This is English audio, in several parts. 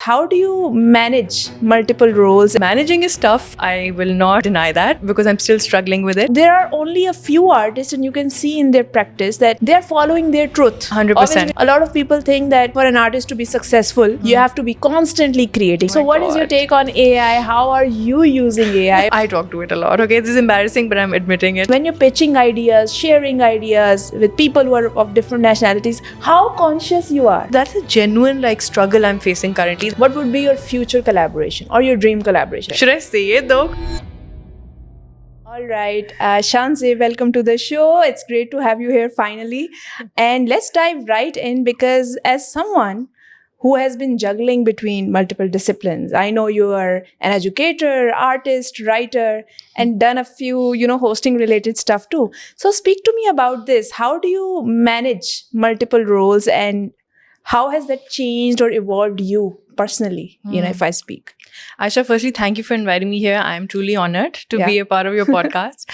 How do you manage multiple roles? Managing is tough. I will not deny that because I'm still struggling with it. There are only a few artists, and you can see in their practice that they're following their truth. 100%. Obviously, a lot of people think that for an artist to be successful, you have to be constantly creating. So, what is your God. take on AI? How are you using AI? I talk to it a lot. Okay, this is embarrassing, but I'm admitting it. When you're pitching ideas, sharing ideas with people who are of different nationalities, how conscious you are? That's a genuine struggle I'm facing currently. What would be your future collaboration or your dream collaboration? Should I say it though? All right, Shanze, welcome to the show. It's great to have you here finally. And let's dive right in because as someone who has been juggling between multiple disciplines, I know you are an educator, artist, writer, and done a few, hosting related stuff too. So speak to me about this. How do you manage multiple roles and how has that changed or evolved you personally, if I speak? Aisha, firstly, thank you for inviting me here. I'm truly honored to Yeah. be a part of your podcast.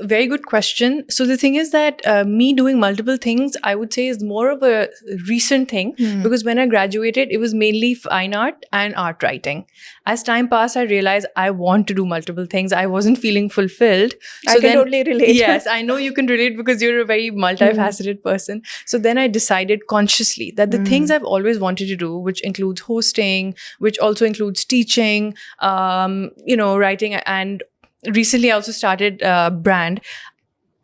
Very good question. So the thing is that me doing multiple things, I would say is more of a recent thing because when I graduated, it was mainly fine art and art writing. As time passed, I realized I want to do multiple things. I wasn't feeling fulfilled. I can totally relate. Yes, I know you can relate because you're a very multifaceted person. So then I decided consciously that the things I've always wanted to do, which includes hosting, which also includes teaching, writing, and recently I also started a brand.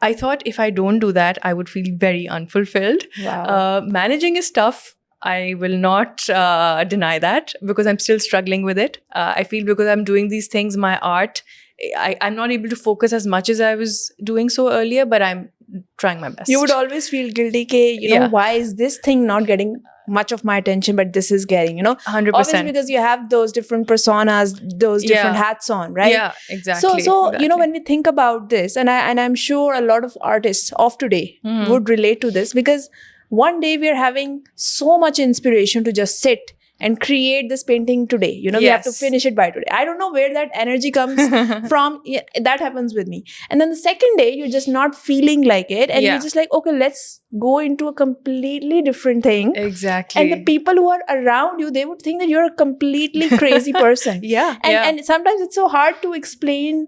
I thought if I don't do that, I would feel very unfulfilled. Wow. Managing is tough. I will not deny that because I'm still struggling with it. I feel because I'm doing these things, my art, I'm not able to focus as much as I was doing so earlier, but I'm trying my best. You would always feel guilty, why is this thing not getting much of my attention, but this is getting, 100%. Obviously because you have those different personas, those different hats on, right? Yeah, exactly. So exactly. when we think about this, and I'm sure a lot of artists of today would relate to this because one day we're having so much inspiration to just sit and create this painting today. We have to Yes. finish it by today. I don't know where that energy comes from. Yeah, that happens with me. And then the second day, you're just not feeling like it. And Yeah. you're just like, okay, let's go into a completely different thing. Exactly. And the people who are around you, they would think that you're a completely crazy person. Yeah. And sometimes it's so hard to explain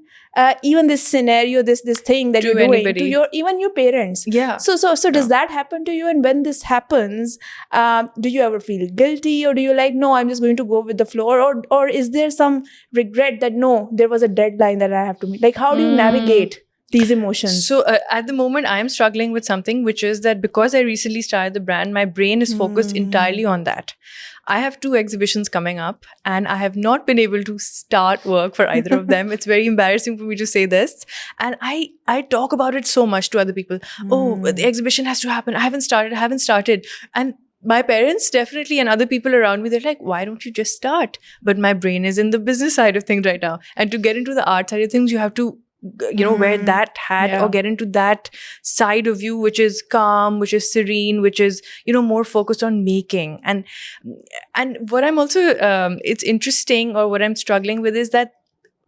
even this scenario, this thing that To you're doing anybody. to even your parents. Yeah. So does that happen to you? And when this happens, do you ever feel guilty, or do you like, no, I'm just going to go with the flow, or is there some regret that no, there was a deadline that I have to meet? Like, how do you navigate these emotions? So at the moment, I am struggling with something, which is that because I recently started the brand, my brain is focused entirely on that. I have 2 exhibitions coming up and I have not been able to start work for either of them. It's very embarrassing for me to say this. And I talk about it so much to other people. Oh, the exhibition has to happen. I haven't started. And my parents definitely and other people around me, they're like, why don't you just start? But my brain is in the business side of things right now. And to get into the art side of things, you have to wear that hat or get into that side of you which is calm, which is serene, which is more focused on making. And what I'm also it's interesting, or what I'm struggling with, is that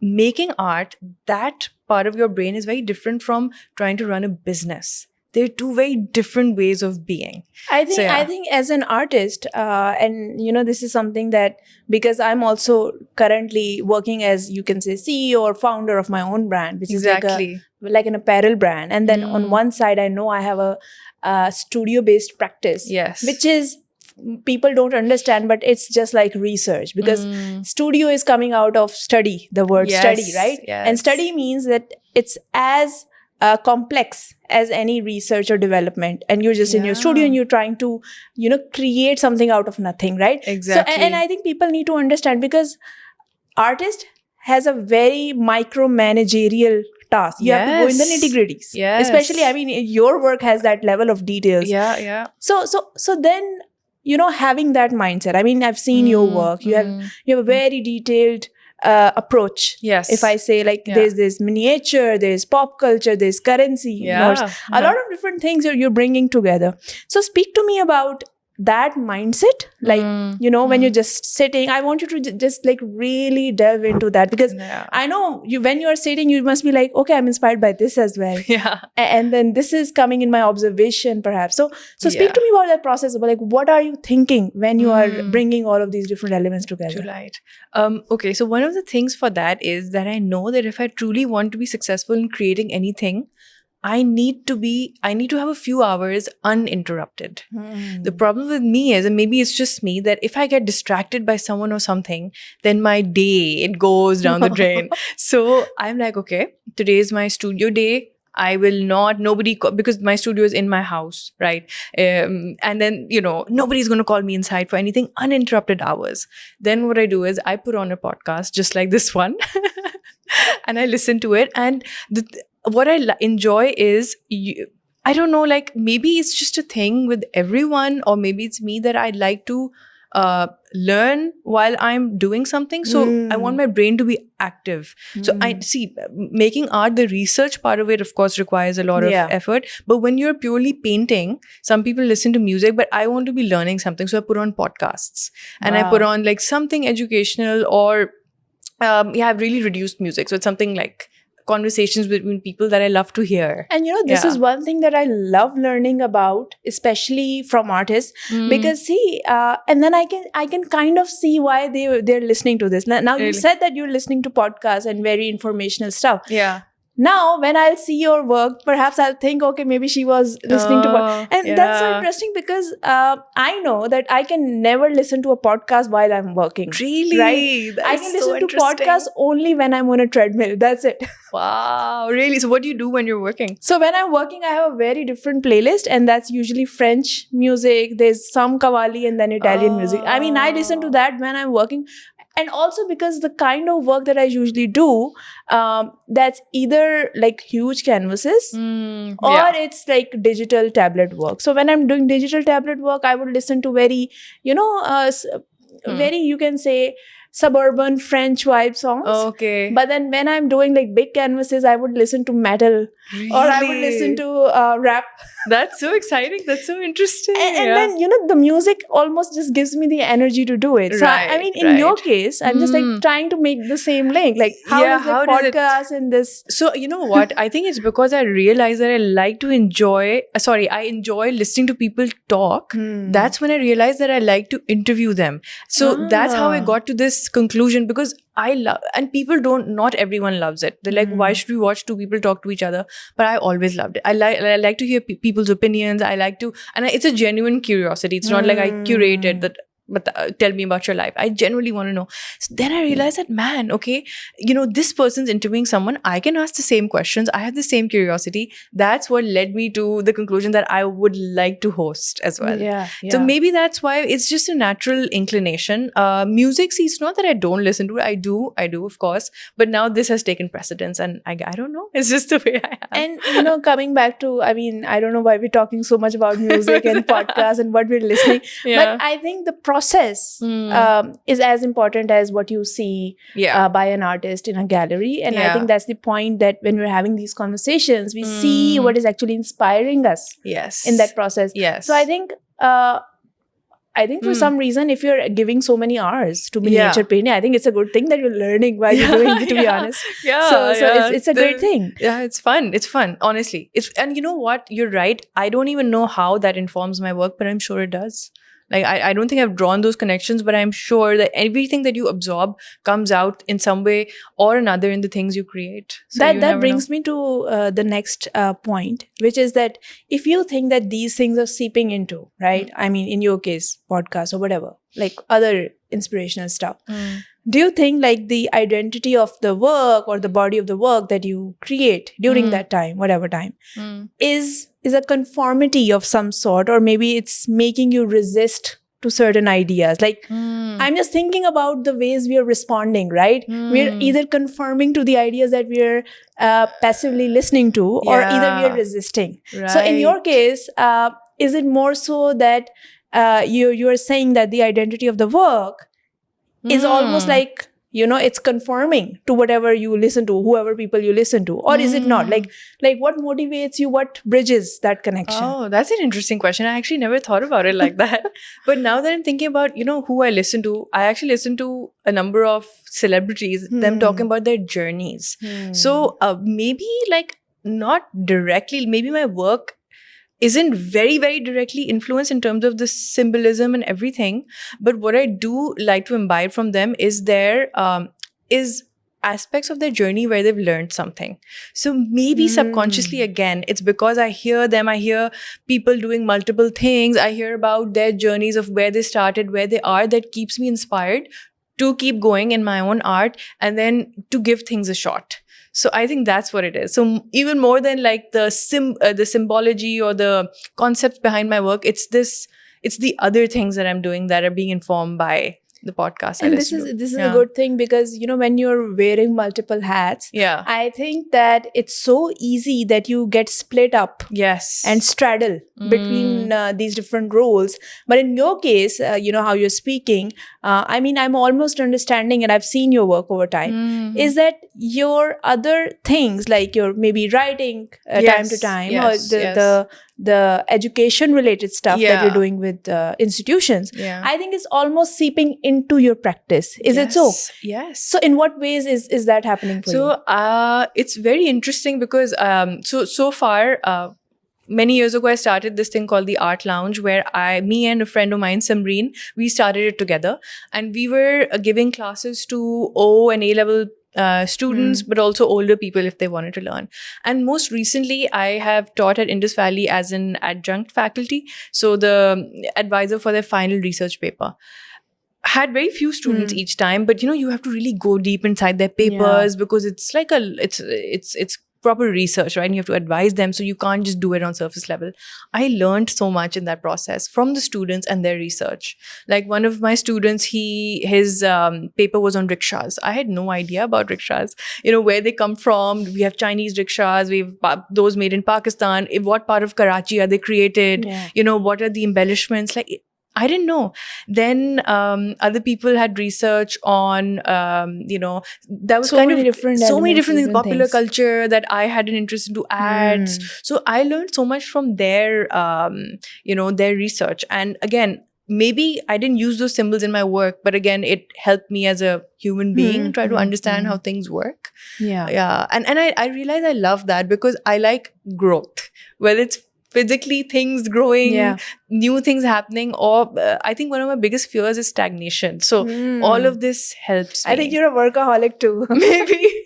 making art, that part of your brain is very different from trying to run a business. They're 2 very different ways of being. I think So, yeah. I think as an artist, and this is something that, because I'm also currently working as, you can say, CEO or founder of my own brand, which Exactly. is like an apparel brand. And then on one side, I know I have a studio-based practice, Yes. which is, people don't understand, but it's just like research, because studio is coming out of study, the word Yes, study, right? yes. And study means that it's as complex as any research or development, and you're just in your studio and you're trying to create something out of nothing, right? Exactly. So and I think people need to understand, because artist has a very micromanagerial task. You have to go in the Yes. nitty-gritties. Yes. Especially, I mean, your work has that level of details. Yeah. So then having that mindset, I mean, I've seen your work. You have a very detailed approach. Yes. If I say, like, Yeah. there's miniature, there's pop culture, there's currency, Yeah. a lot of different things you're bringing together. So speak to me about that mindset, like when you're just sitting, I want you to just like really delve into that, because Yeah. I know you, when you are sitting, you must be like, okay, I'm inspired by this as well. Yeah. And then this is coming in my observation perhaps. So speak Yeah. to me about that process, about like what are you thinking when you are Mm. bringing all of these different elements together? Right. Okay, so one of the things for that is that I know that if I truly want to be successful in creating anything, I need to have a few hours uninterrupted. The problem with me is, and maybe it's just me, that if I get distracted by someone or something, then my day, it goes down the drain. So I'm like, okay, today is my studio day. I will not, because my studio is in my house, right? And then, nobody's going to call me inside for anything, uninterrupted hours. Then what I do is I put on a podcast just like this one and I listen to it. And what I enjoy is, I don't know, like maybe it's just a thing with everyone, or maybe it's me that I like to learn while I'm doing something. So I want my brain to be active. So I see, making art, the research part of it, of course, requires a lot of effort. But when you're purely painting, some people listen to music, but I want to be learning something. So I put on podcasts and I put on like something educational, or I've really reduced music. So it's something like conversations between people that I love to hear. And this is one thing that I love learning about, especially from artists, because see, and then I can kind of see why they're listening to this. Now you said that you're listening to podcasts and very informational stuff. Yeah. Now, when I'll see your work, perhaps I'll think, okay, maybe she was listening to and that's so interesting, because I know that I can never listen to a podcast while I'm working. Really? Right? I can listen to podcasts only when I'm on a treadmill. That's it. Wow, really? So what do you do when you're working? So when I'm working, I have a very different playlist, and that's usually French music. There's some Qawwali and then Italian music. I mean, I listen to that when I'm working. And also because the kind of work that I usually do, that's either like huge canvases or it's like digital tablet work. So when I'm doing digital tablet work, I would listen to very, very, you can say, suburban French vibe songs. Okay. But then when I'm doing like big canvases, I would listen to metal. Really? Or I would listen to rap. That's so exciting. That's so interesting. And then, the music almost just gives me the energy to do it. So, I mean, in your case, I'm just like trying to make the same link. Like, how is the podcast in this? So, you know what? I think it's because I realized that I enjoy listening to people talk. That's when I realized that I like to interview them. So that's how I got to this conclusion, because I love, and not everyone loves it. They're like, why should we watch two people talk to each other? But I always loved it. I like to hear people's opinions. It's a genuine curiosity. It's not like I curated that, but tell me about your life. I genuinely want to know. So then I realized that, man, okay, this person's interviewing someone. I can ask the same questions. I have the same curiosity. That's what led me to the conclusion that I would like to host as well. Yeah. So maybe that's why it's just a natural inclination. Music, see, it's not that I don't listen to it. I do, of course. But now this has taken precedence, and I don't know. It's just the way I am. And, coming back to, I mean, I don't know why we're talking so much about music and podcasts and what we're listening. But I think the process is as important as what you see by an artist in a gallery. And I think that's the point, that when we're having these conversations, we see what is actually inspiring us in that process. Yes. So I think for some reason, if you're giving so many hours to miniature painting, I think it's a good thing that you're learning while you're doing it, to be honest. So it's a great thing. Yeah, it's fun. It's fun, honestly. And you know what? You're right. I don't even know how that informs my work, but I'm sure it does. Like, I don't think I've drawn those connections, but I'm sure that everything that you absorb comes out in some way or another in the things you create. So that brings me to the next point, which is that if you think that these things are seeping into, right? I mean, in your case, podcast or whatever, like other inspirational stuff. Do you think like the identity of the work or the body of the work that you create during that time, whatever time, is a conformity of some sort, or maybe it's making you resist to certain ideas? Like, I'm just thinking about the ways we are responding, right? We're either conforming to the ideas that we're passively listening to, or either we are resisting. Right. So in your case, is it more so that you're saying that the identity of the work is almost like it's conforming to whatever you listen to, whoever people you listen to, or is it not? Like what motivates you, what bridges that connection? Oh, that's an interesting question. I actually never thought about it like that. But now that I'm thinking about, who I listen to, I actually listen to a number of celebrities, them talking about their journeys. So maybe like not directly, maybe my work isn't very, very directly influenced in terms of the symbolism and everything. But what I do like to imbibe from them is is aspects of their journey where they've learned something. So maybe subconsciously, again, it's because I hear them, I hear people doing multiple things, I hear about their journeys of where they started, where they are, that keeps me inspired to keep going in my own art and then to give things a shot. So I think that's what it is. So even more than like the symbology or the concepts behind my work, it's the other things that I'm doing that are being informed by the podcast. And this is a good thing, because when you're wearing multiple hats, I think that it's so easy that you get split up, and straddle between these different roles. But in your case, how you're speaking, I mean, I'm almost understanding, and I've seen your work over time, is that your other things, like your maybe writing time to time, or the education related stuff that you're doing with institutions, I think is almost seeping into your practice. Is it so? Yes. So in what ways is that happening for you? So it's very interesting because so far, many years ago, I started this thing called the Art Lounge, where me and a friend of mine, Samreen, we started it together, and we were giving classes to O and A-level students, but also older people if they wanted to learn. And most recently, I have taught at Indus Valley as an adjunct faculty, so the advisor for their final research paper. Had very few students each time, but you have to really go deep inside their papers, because it's like it's proper research, right? And you have to advise them, so you can't just do it on surface level. I learned so much in that process from the students and their research. Like one of my students, his paper was on rickshaws. I had no idea about rickshaws, where they come from. We have Chinese rickshaws, we have those made in Pakistan. In what part of Karachi are they created? What are the embellishments? Like, I didn't know. Then other people had research on, that was so many different things, popular culture that I had an interest into, ads. So I learned so much from their, their research. And again, maybe I didn't use those symbols in my work, but again, it helped me as a human being try to understand how things work. Yeah. And I realized I love that, because I like growth, whether it's physically things growing, new things happening, or I think one of my biggest fears is stagnation. So all of this helps me. I think you're a workaholic too. Maybe.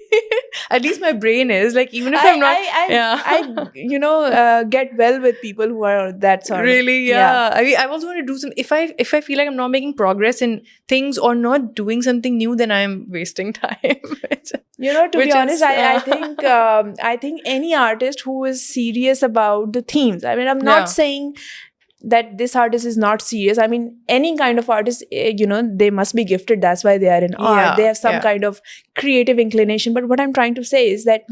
At least my brain is, like, even if I'm not. I get well with people who are that sort really, of. I mean, I also want to do some. If I feel like I'm not making progress in things or not doing something new, then I'm wasting time. To be honest, I think any artist who is serious about the themes. I mean, I'm not saying that this artist is not serious. I mean, any kind of artist, they must be gifted. That's why they are in art. They have some kind of creative inclination. But what I'm trying to say is that,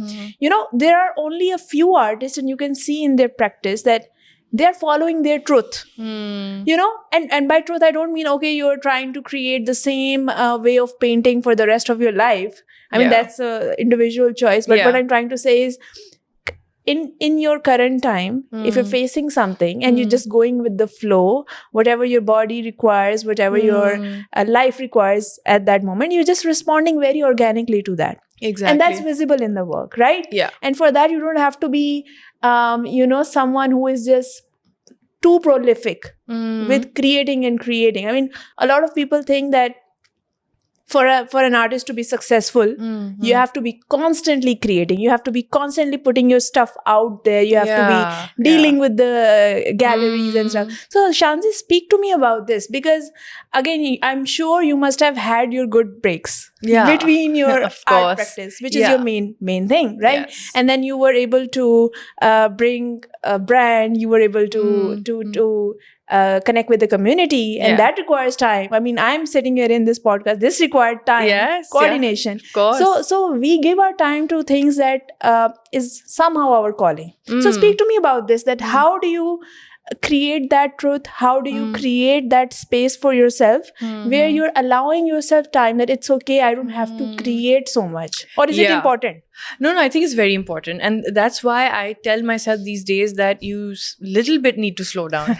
there are only a few artists, and you can see in their practice that they're following their truth. And by truth, I don't mean, okay, you're trying to create the same way of painting for the rest of your life. I mean, that's an individual choice. But what I'm trying to say is, in your current time, if you're facing something and you're just going with the flow, whatever your body requires, whatever your life requires at that moment, you're just responding very organically to that. Exactly. And that's visible in the work, right? Yeah. And for that, you don't have to be, someone who is just too prolific with creating. I mean, a lot of people think that for an artist to be successful, you have to be constantly creating. You have to be constantly putting your stuff out there. You have to be dealing with the galleries and stuff. So Shanzi, speak to me about this, because again, I'm sure you must have had your good breaks between your art practice, which is your main thing, right? Yes. And then you were able to bring a brand. You were able to connect with the community, and that requires time. I mean, I'm sitting here in this podcast. This required time, coordination. Of course. So we give our time to things that is somehow our calling. So speak to me about this. That how do you create that truth? How do you create that space for yourself where you're allowing yourself time that it's okay, I don't have to create so much? Or is it Yeah. important? No, I think it's very important. And that's why I tell myself these days that you little bit need to slow down.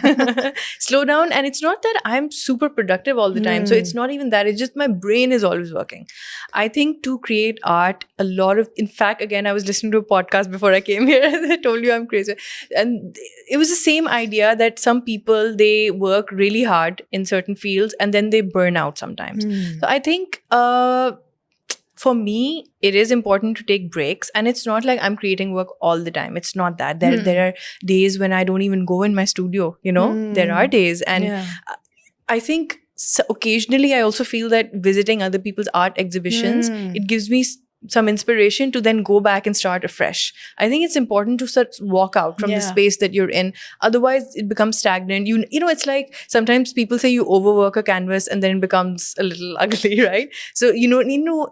Slow down. And it's not that I'm super productive all the time. So it's not even that. It's just my brain is always working. I think to create art, a lot of, in fact, again, I was listening to a podcast before I came here. I told you I'm crazy. And it was the same idea that some people, they work really hard in certain fields and then they burn out sometimes. So I think, for me, it is important to take breaks, and it's not like I'm creating work all the time. It's not that. There are days when I don't even go in my studio, you know. There are days, and I think occasionally I also feel that visiting other people's art exhibitions, it gives me some inspiration to then go back and start afresh. I think it's important to sort of walk out from the space that you're in. Otherwise, it becomes stagnant. You know, it's like sometimes people say you overwork a canvas and then it becomes a little ugly, right? So you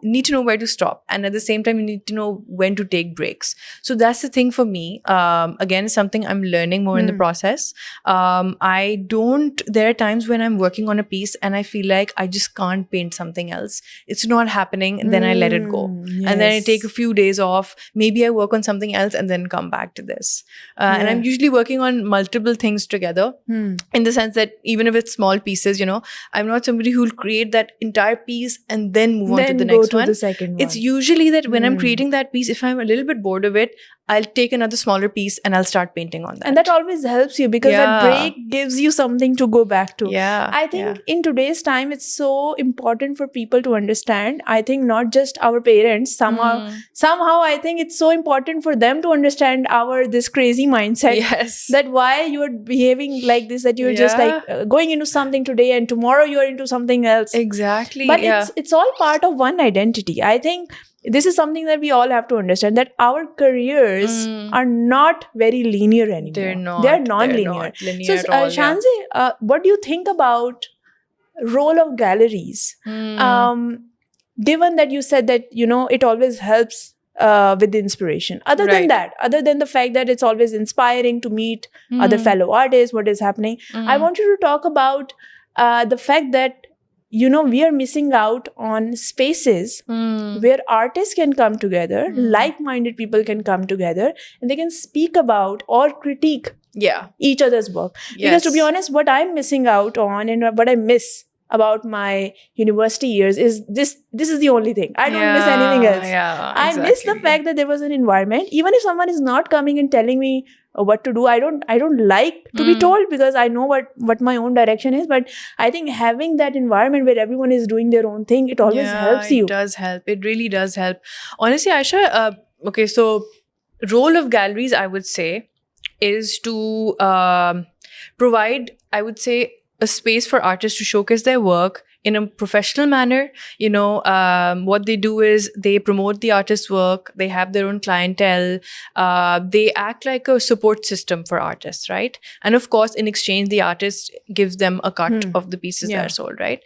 need to know where to stop, and at the same time, you need to know when to take breaks. So that's the thing for me. Again, something I'm learning more in the process. There are times when I'm working on a piece and I feel like I just can't paint something else. It's not happening, and then I let it go. And then I take a few days off. Maybe I work on something else and then come back to this. And I'm usually working on multiple things together in the sense that even if it's small pieces, you know, I'm not somebody who'll create that entire piece and then move on to the next one. The second one. It's usually that when I'm creating that piece, if I'm a little bit bored of it, I'll take another smaller piece and I'll start painting on that. And that always helps you because that break gives you something to go back to. Yeah. I think in today's time, it's so important for people to understand. I think not just our parents, somehow I think it's so important for them to understand this crazy mindset. Yes. That why you're behaving like this, that you're just like going into something today and tomorrow you're into something else. Exactly. But it's all part of one identity. I think this is something that we all have to understand, that our careers are not very linear anymore. They're not. They're non-linear. They're not linear So, at all, Shanzi, what do you think about role of galleries? Given that you said that, you know, it always helps with the inspiration. Other than that, other than the fact that it's always inspiring to meet other fellow artists, what is happening, I want you to talk about the fact that, you know, we are missing out on spaces where artists can come together, like-minded people can come together, and they can speak about or critique each other's work. Because to be honest, what I'm missing out on and what I miss about my university years is this is the only thing. I don't miss anything else. I miss the fact that there was an environment. Even if someone is not coming and telling me what to do, I don't like to be told, because I know what my own direction is. But I think having that environment where everyone is doing their own thing, it always helps you. It does help. It really does help. Honestly, Aisha, okay, so role of galleries, I would say, is to provide, I would say, a space for artists to showcase their work in a professional manner. You know, what they do is they promote the artist's work. They have their own clientele. They act like a support system for artists, right? And of course, in exchange, the artist gives them a cut of the pieces that are sold, right?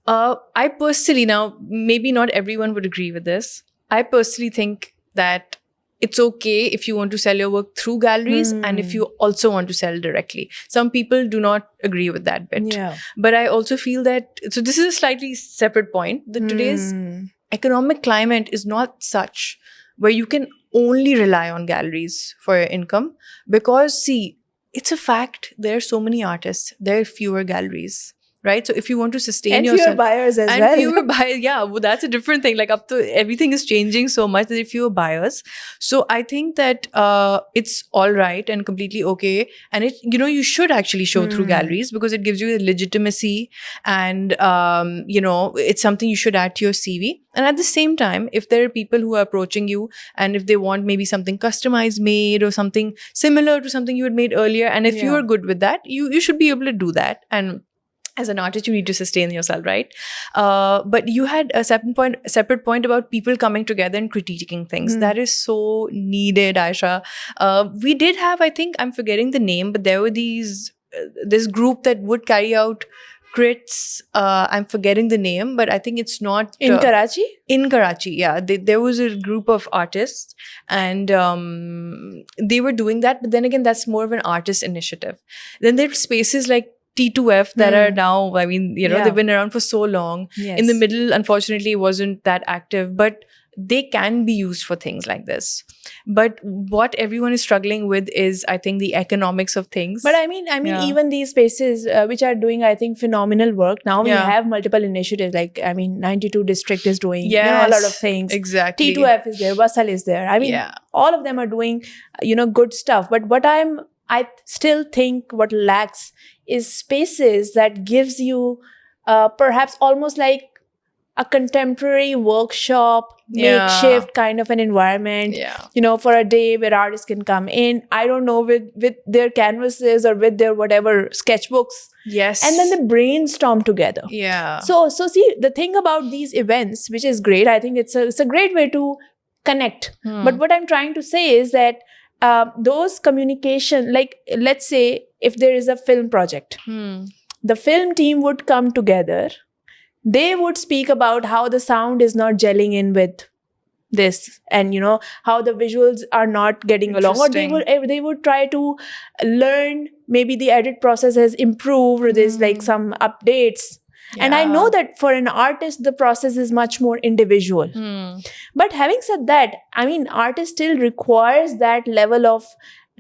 I personally, now, maybe not everyone would agree with this. I personally think that it's okay if you want to sell your work through galleries and if you also want to sell directly. Some people do not agree with that bit. But I also feel that, so this is a slightly separate point, that today's economic climate is not such where you can only rely on galleries for your income. Because see, it's a fact, there are so many artists, there are fewer galleries. Right? So if you want to sustain yourself. And fewer buyers as well. And fewer buyers, well, that's a different thing. Like everything is changing so much that there are fewer buyers. So I think that it's all right and completely okay. And it, you know, you should actually show through galleries because it gives you a legitimacy and, you know, it's something you should add to your CV. And at the same time, if there are people who are approaching you and if they want maybe something customized made or something similar to something you had made earlier, and if you are good with that, you should be able to do that. And as an artist, you need to sustain yourself, right? But you had a separate point about people coming together and critiquing things. That is so needed, Aisha. We did have, I think, I'm forgetting the name, but there were this group that would carry out Crits. I'm forgetting the name, but I think it's not In Karachi? in Karachi. Yeah, there was a group of artists, and they were doing that. But then again, that's more of an artist initiative. Then there are spaces like T2F that are now, I mean, Yeah. they've been around for so long. Yes. In the middle, unfortunately, it wasn't that active, but they can be used for things like this. But what everyone is struggling with is, I think, the economics of things. But I mean, Yeah. even these spaces which are doing, I think, phenomenal work. Now we Yeah. have multiple initiatives. Like, I mean, 92 District is doing, a lot of Yes, things. Exactly. T2F is there, Wasal is there. I mean, Yeah. all of them are doing, good stuff. But I still think what lacks is spaces that gives you perhaps almost like a contemporary workshop, Yeah. makeshift kind of an environment. Yeah. For a day where artists can come in, I don't know, with their canvases or with their whatever sketchbooks, Yes. and then they brainstorm together. Yeah. So see, the thing about these events, which is great, I think it's a great way to connect. But what I'm trying to say is that those communication, like let's say if there is a film project, the film team would come together. They would speak about how the sound is not gelling in with this, and how the visuals are not getting along, or they would try to learn, maybe the edit process has improved, or there's like some updates. And I know that for an artist the process is much more individual. But having said that, I mean, artist still requires that level of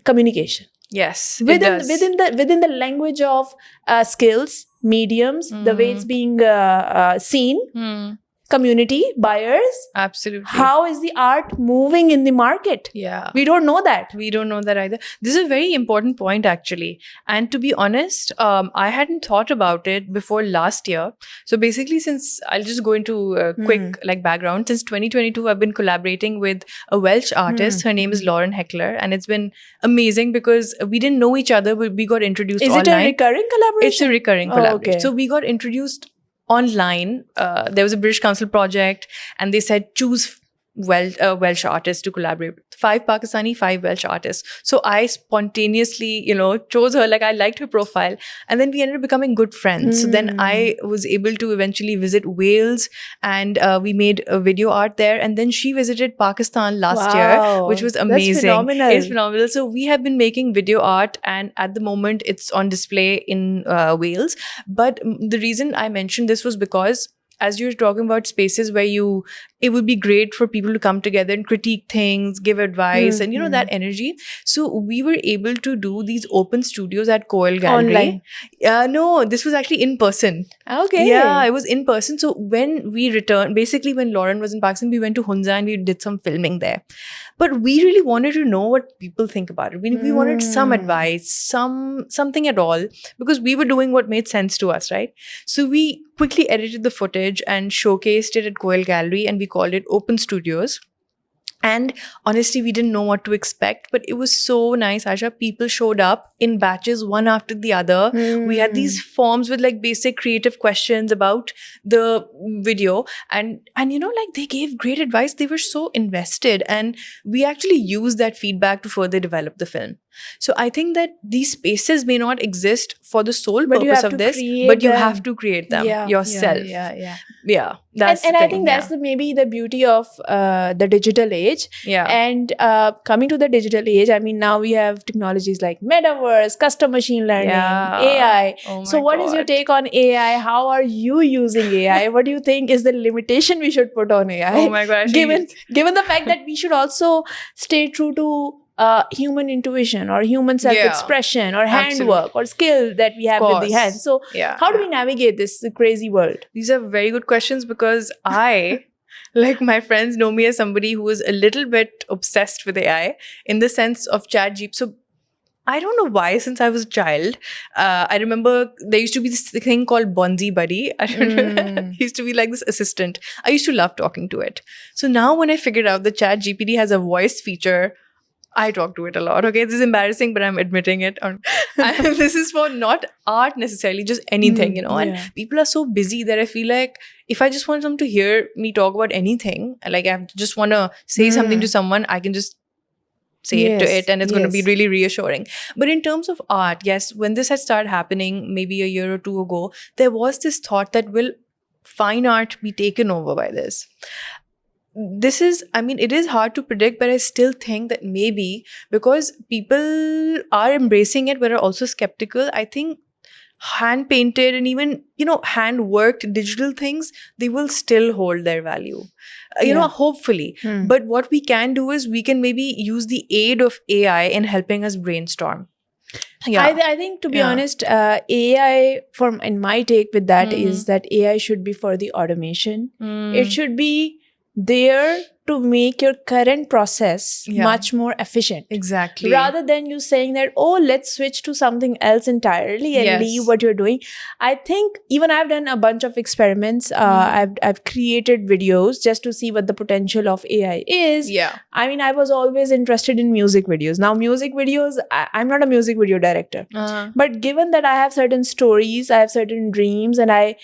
communication Yes. It within does. within the language of skills, mediums, the way it's being seen, community, buyers. Absolutely. How is the art moving in the market? Yeah. We don't know that. We don't know that either. This is a very important point, actually. And to be honest, I hadn't thought about it before last year. So basically, since I'll just go into a quick background. Since 2022, I've been collaborating with a Welsh artist. Her name is Lauren Heckler. And it's been amazing because we didn't know each other, but we got introduced Is online. it a recurring collaboration? It's a recurring Oh, collaboration. okay. So we got introduced online. There was a British Council project, and they said choose Welsh artists to collaborate with. 5 Pakistani, 5 Welsh artists. So I spontaneously, chose her. Like, I liked her profile, and then we ended up becoming good friends. So then I was able to eventually visit Wales, and we made a video art there. And then she visited Pakistan last year, which was amazing. That's phenomenal. It's phenomenal. So we have been making video art, and at the moment it's on display in Wales. But the reason I mentioned this was because, as you were talking about spaces where it would be great for people to come together and critique things, give advice, and that energy. So we were able to do these open studios at Koel Gallery. Online? No, this was actually in person. Okay. Yeah, it was in person. So when we returned, basically when Lauren was in Pakistan, we went to Hunza and we did some filming there. But we really wanted to know what people think about it. We wanted some advice, something at all, because we were doing what made sense to us, right? So we quickly edited the footage and showcased it at Koel Gallery, and we called it Open Studios. And honestly, we didn't know what to expect, but it was so nice, Aisha. People showed up in batches, one after the other. We had these forms with like basic creative questions about the video, and they gave great advice. They were so invested, and we actually used that feedback to further develop the film. So I think that these spaces may not exist for the sole But you purpose have of to this, create but you them. have to create them yourself. Yeah. That's And the I thing, think that's maybe the beauty of the digital age. yeah. And coming to the digital age, I mean, now we have technologies like metaverse, custom machine learning, Yeah. AI. Oh So my what is your God. take on AI? How are you using AI? What do you think is the limitation we should put on AI? Oh my gosh. given the fact that we should also stay true to human intuition or human self-expression or handwork or skill that we have with the hands. So how do we navigate this crazy world? These are very good questions, because I, like, my friends know me as somebody who is a little bit obsessed with AI in the sense of ChatGPT. So I don't know why, since I was a child, I remember there used to be this thing called Bonzi Buddy. I don't know. It used to be like this assistant. I used to love talking to it. So now when I figured out that ChatGPT has a voice feature, I talk to it a lot. Okay, this is embarrassing, but I'm admitting it. And this is for not art necessarily, just anything, And people are so busy that I feel like if I just want someone to hear me talk about anything, like I just want to say something to someone, I can just say it to Yes, it, and it's going to be yes. really reassuring. But in terms of art, yes, when this had started happening maybe a year or two ago, there was this thought that will fine art be taken over by this? This is, I mean, it is hard to predict, but I still think that maybe because people are embracing it but are also skeptical, I think hand painted and even, hand worked digital things, they will still hold their value. Yeah. Hopefully. Hmm. But what we can do is we can maybe use the aid of AI in helping us brainstorm. Yeah. I think, to be Yeah. honest, AI, in my take with that, Mhm. is that AI should be for the automation. Mm. It should be there to make your current process Yeah. much more efficient. Exactly. Rather than you saying that, oh, let's switch to something else entirely and Yes. leave what you're doing. I think even I've done a bunch of experiments. I've created videos just to see what the potential of AI is. Yeah. I mean, I was always interested in music videos. Now, music videos, I'm not a music video director. But given that I have certain stories, I have certain dreams, and I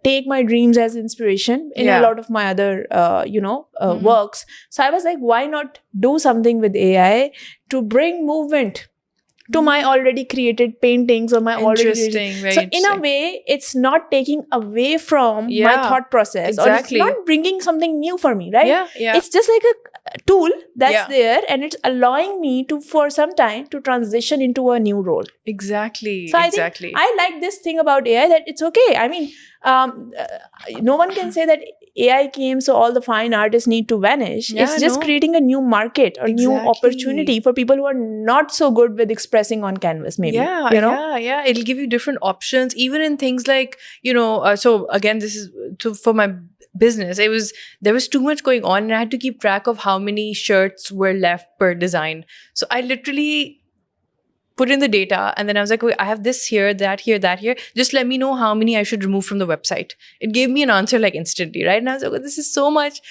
take my dreams as inspiration in Yeah. a lot of my other, Mhm. works. So I was like, why not do something with AI to bring movement to my already created paintings or my already created. Interesting. Very So in a interesting. way, it's not taking away from my Yeah, thought process, or it's exactly. not bringing something new for me, right? Yeah. Yeah. It's just like a tool that's Yeah. there, and it's allowing me to, for some time, to transition into a new role. Exactly. So Exactly. I like this thing about AI, that it's okay. I mean, no one can say that AI came so all the fine artists need to vanish. Yeah, It's just no. creating a new market or new Exactly. opportunity for people who are not so good with expressing on canvas, maybe. Yeah, yeah. It'll give you different options, even in things like, so again, this is for my business. There was too much going on, and I had to keep track of how many shirts were left per design. So I literally put in the data, and then I was like, okay, I have this here, that here, that here. Just let me know how many I should remove from the website. It gave me an answer like instantly, right? And I was like, oh, this is so much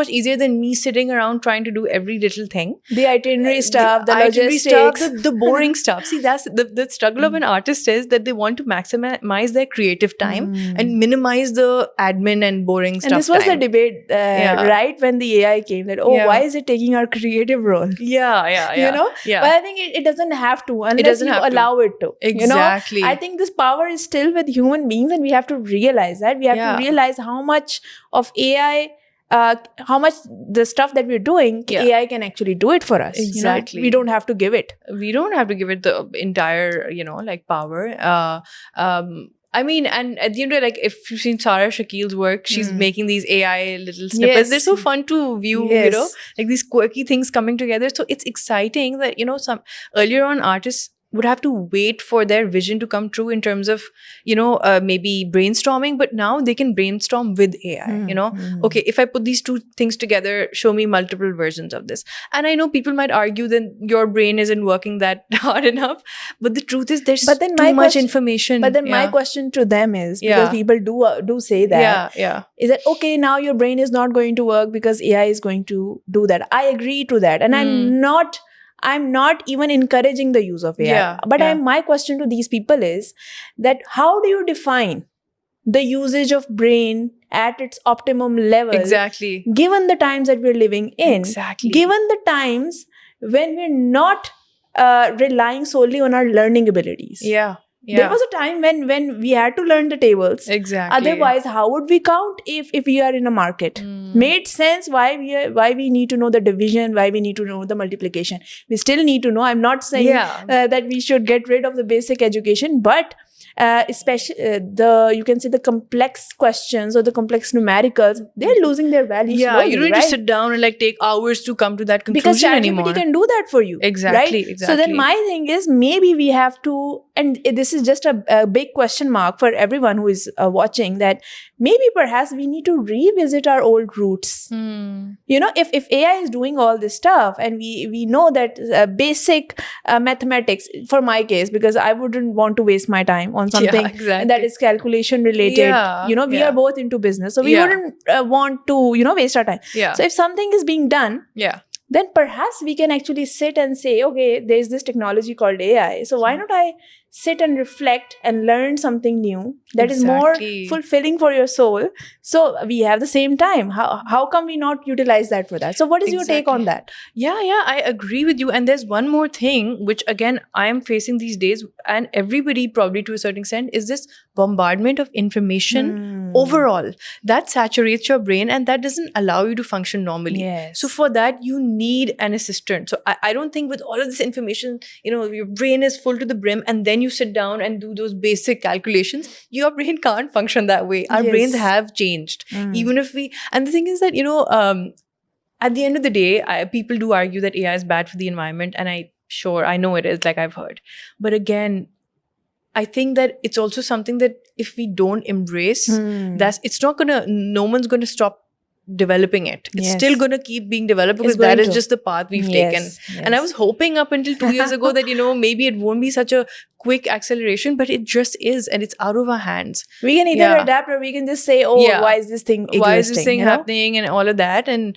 easier than me sitting around trying to do every little thing. The itinerary stuff, the itinerary logistics. stuff, the boring stuff. See, that's the struggle of an artist, is that they want to maximize their creative time and minimize the admin and boring stuff. And this was time. the debate, right when the AI came, that, why is it taking our creative role? Yeah. You know? Yeah. But I think it doesn't have to, unless doesn't you have to. allow it to. Exactly. I think this power is still with human beings, and we have to realize that. We have to realize how much of AI, how much the stuff that we're doing, AI can actually do it for us. Exactly. We don't have to give it. We don't have to give it the entire, power. I mean, and at the end of it, like, if you've seen Sarah Shakil's work, she's making these AI little snippets. Yes. They're so fun to view, Yes. like these quirky things coming together. So it's exciting that, some earlier on artists would have to wait for their vision to come true in terms of, maybe brainstorming, but now they can brainstorm with AI, okay, if I put these two things together, show me multiple versions of this. And I know people might argue that your brain isn't working that hard enough, but the truth is there's too much information. But then my question to them is, because people do say that, is that, okay, now your brain is not going to work because AI is going to do that. I agree to that, and I'm not even encouraging the use of AI. But my question to these people is that, how do you define the usage of brain at its optimum level? Exactly. Given the times that we're living in. Exactly. Given the times when we're not relying solely on our learning abilities. Yeah. There was a time when we had to learn the tables. Exactly. Otherwise, how would we count if we are in a market? Made sense why we need to know the division, why we need to know the multiplication. We still need to know. I'm not saying that we should get rid of the basic education, but especially you can say the complex questions or the complex numericals, they're losing their value slowly, you don't need to sit down and like take hours to come to that conclusion because anymore. ChatGPT can do that for you. Exactly. Right? So then my thing is, maybe we have to, and this is just a big question mark for everyone who is watching, that maybe perhaps we need to revisit our old roots. If AI is doing all this stuff, and we know that basic mathematics, for my case, because I wouldn't want to waste my time on something that is calculation related. We are both into business, so we wouldn't want to waste our time. So if something is being done, then perhaps we can actually sit and say, okay, there's this technology called AI, so why not I sit and reflect and learn something new that is more Exactly. fulfilling for your soul. So we have the same time. How come we not utilize that for that? So what is your take on that? Yeah, I agree with you. And there's one more thing, which again, I am facing these days, and everybody probably to a certain extent, is this bombardment of information overall that saturates your brain and that doesn't allow you to function normally. Yes. So for that, you need an assistant. So I don't think with all of this information, your brain is full to the brim, and then you sit down and do those basic calculations. Your brain can't function that way. Our brains Yes. have changed. Even if and the thing is that, at the end of the day, people do argue that AI is bad for the environment, and I know it is, like I've heard. But again, I think that it's also something that if we don't embrace, no one's gonna stop developing it. It's Yes. still gonna keep being developed because It's going that is to. just the path we've Yes, taken. And I was hoping up until 2 years ago that, maybe it won't be such a quick acceleration, but it just is, and it's out of our hands. We can either Yeah. adapt or we can just say, oh, Yeah. why is this thing existing? Why is this thing you know? happening and all of that? And,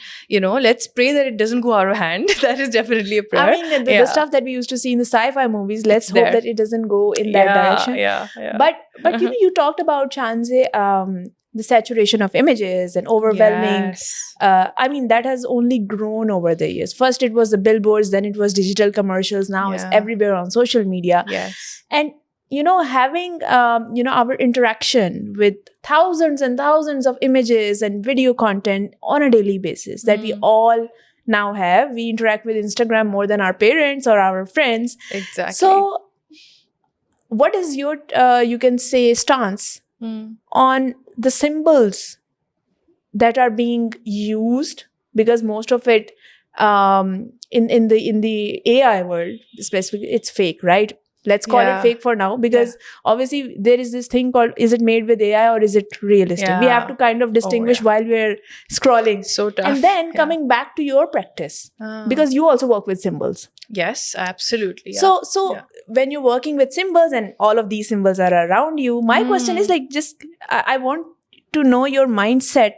let's pray that it doesn't go out of hand. That is definitely a prayer. I mean, the stuff that we used to see in the sci-fi movies, let's It's hope there. that it doesn't go in that direction. Yeah. But you talked about, Shanze, the saturation of images and overwhelming. Yes. I mean, that has only grown over the years. First, it was the billboards, then it was digital commercials. Now it's Yeah. everywhere on social media. Yes. And having our interaction with thousands and thousands of images and video content on a daily basis that we all now have. We interact with Instagram more than our parents or our friends. Exactly. So what is your you can say stance on the symbols that are being used? Because most of it in the AI world specifically, it's fake, right? Let's call Yeah. it fake for now, because obviously there is this thing called, is it made with AI or is it realistic? We have to kind of distinguish while we're scrolling. So tough. And then coming back to your practice, because you also work with symbols. Yes, absolutely. Yeah. So when you're working with symbols and all of these symbols are around you, my question is like, just I want to know your mindset.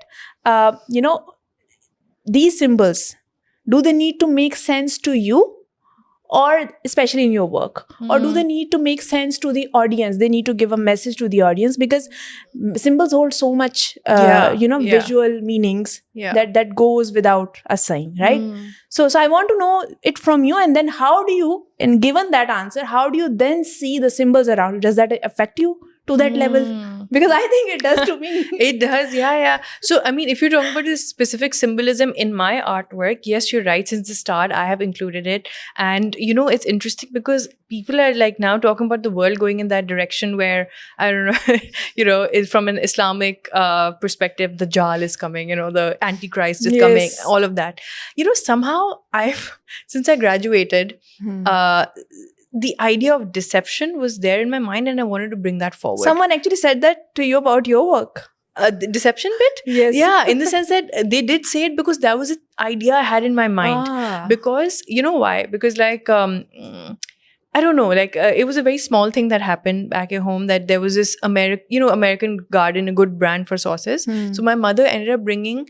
These symbols, do they need to make sense to you? Or especially in your work, or do they need to make sense to the audience? They need to give a message to the audience, because symbols hold so much, visual meanings that goes without us saying, right? So I want to know it from you, and then how do you, and given that answer, how do you then see the symbols around you? Does that affect you to that level? Because I think it does to me. It does, yeah. So, I mean, if you're talking about this specific symbolism in my artwork, yes, you're right. Since the start, I have included it. And, it's interesting because people are like now talking about the world going in that direction where, I don't know, from an Islamic perspective, the Jal is coming, the Antichrist is coming, all of that. Somehow since I graduated, the idea of deception was there in my mind, and I wanted to bring that forward. Someone actually said that to you about your work. The deception bit? Yes. Yeah, in the sense that they did say it because that was an idea I had in my mind. Because, you know why? Because I don't know, it was a very small thing that happened back at home, that there was this American Garden, a good brand for sauces. So my mother ended up bringing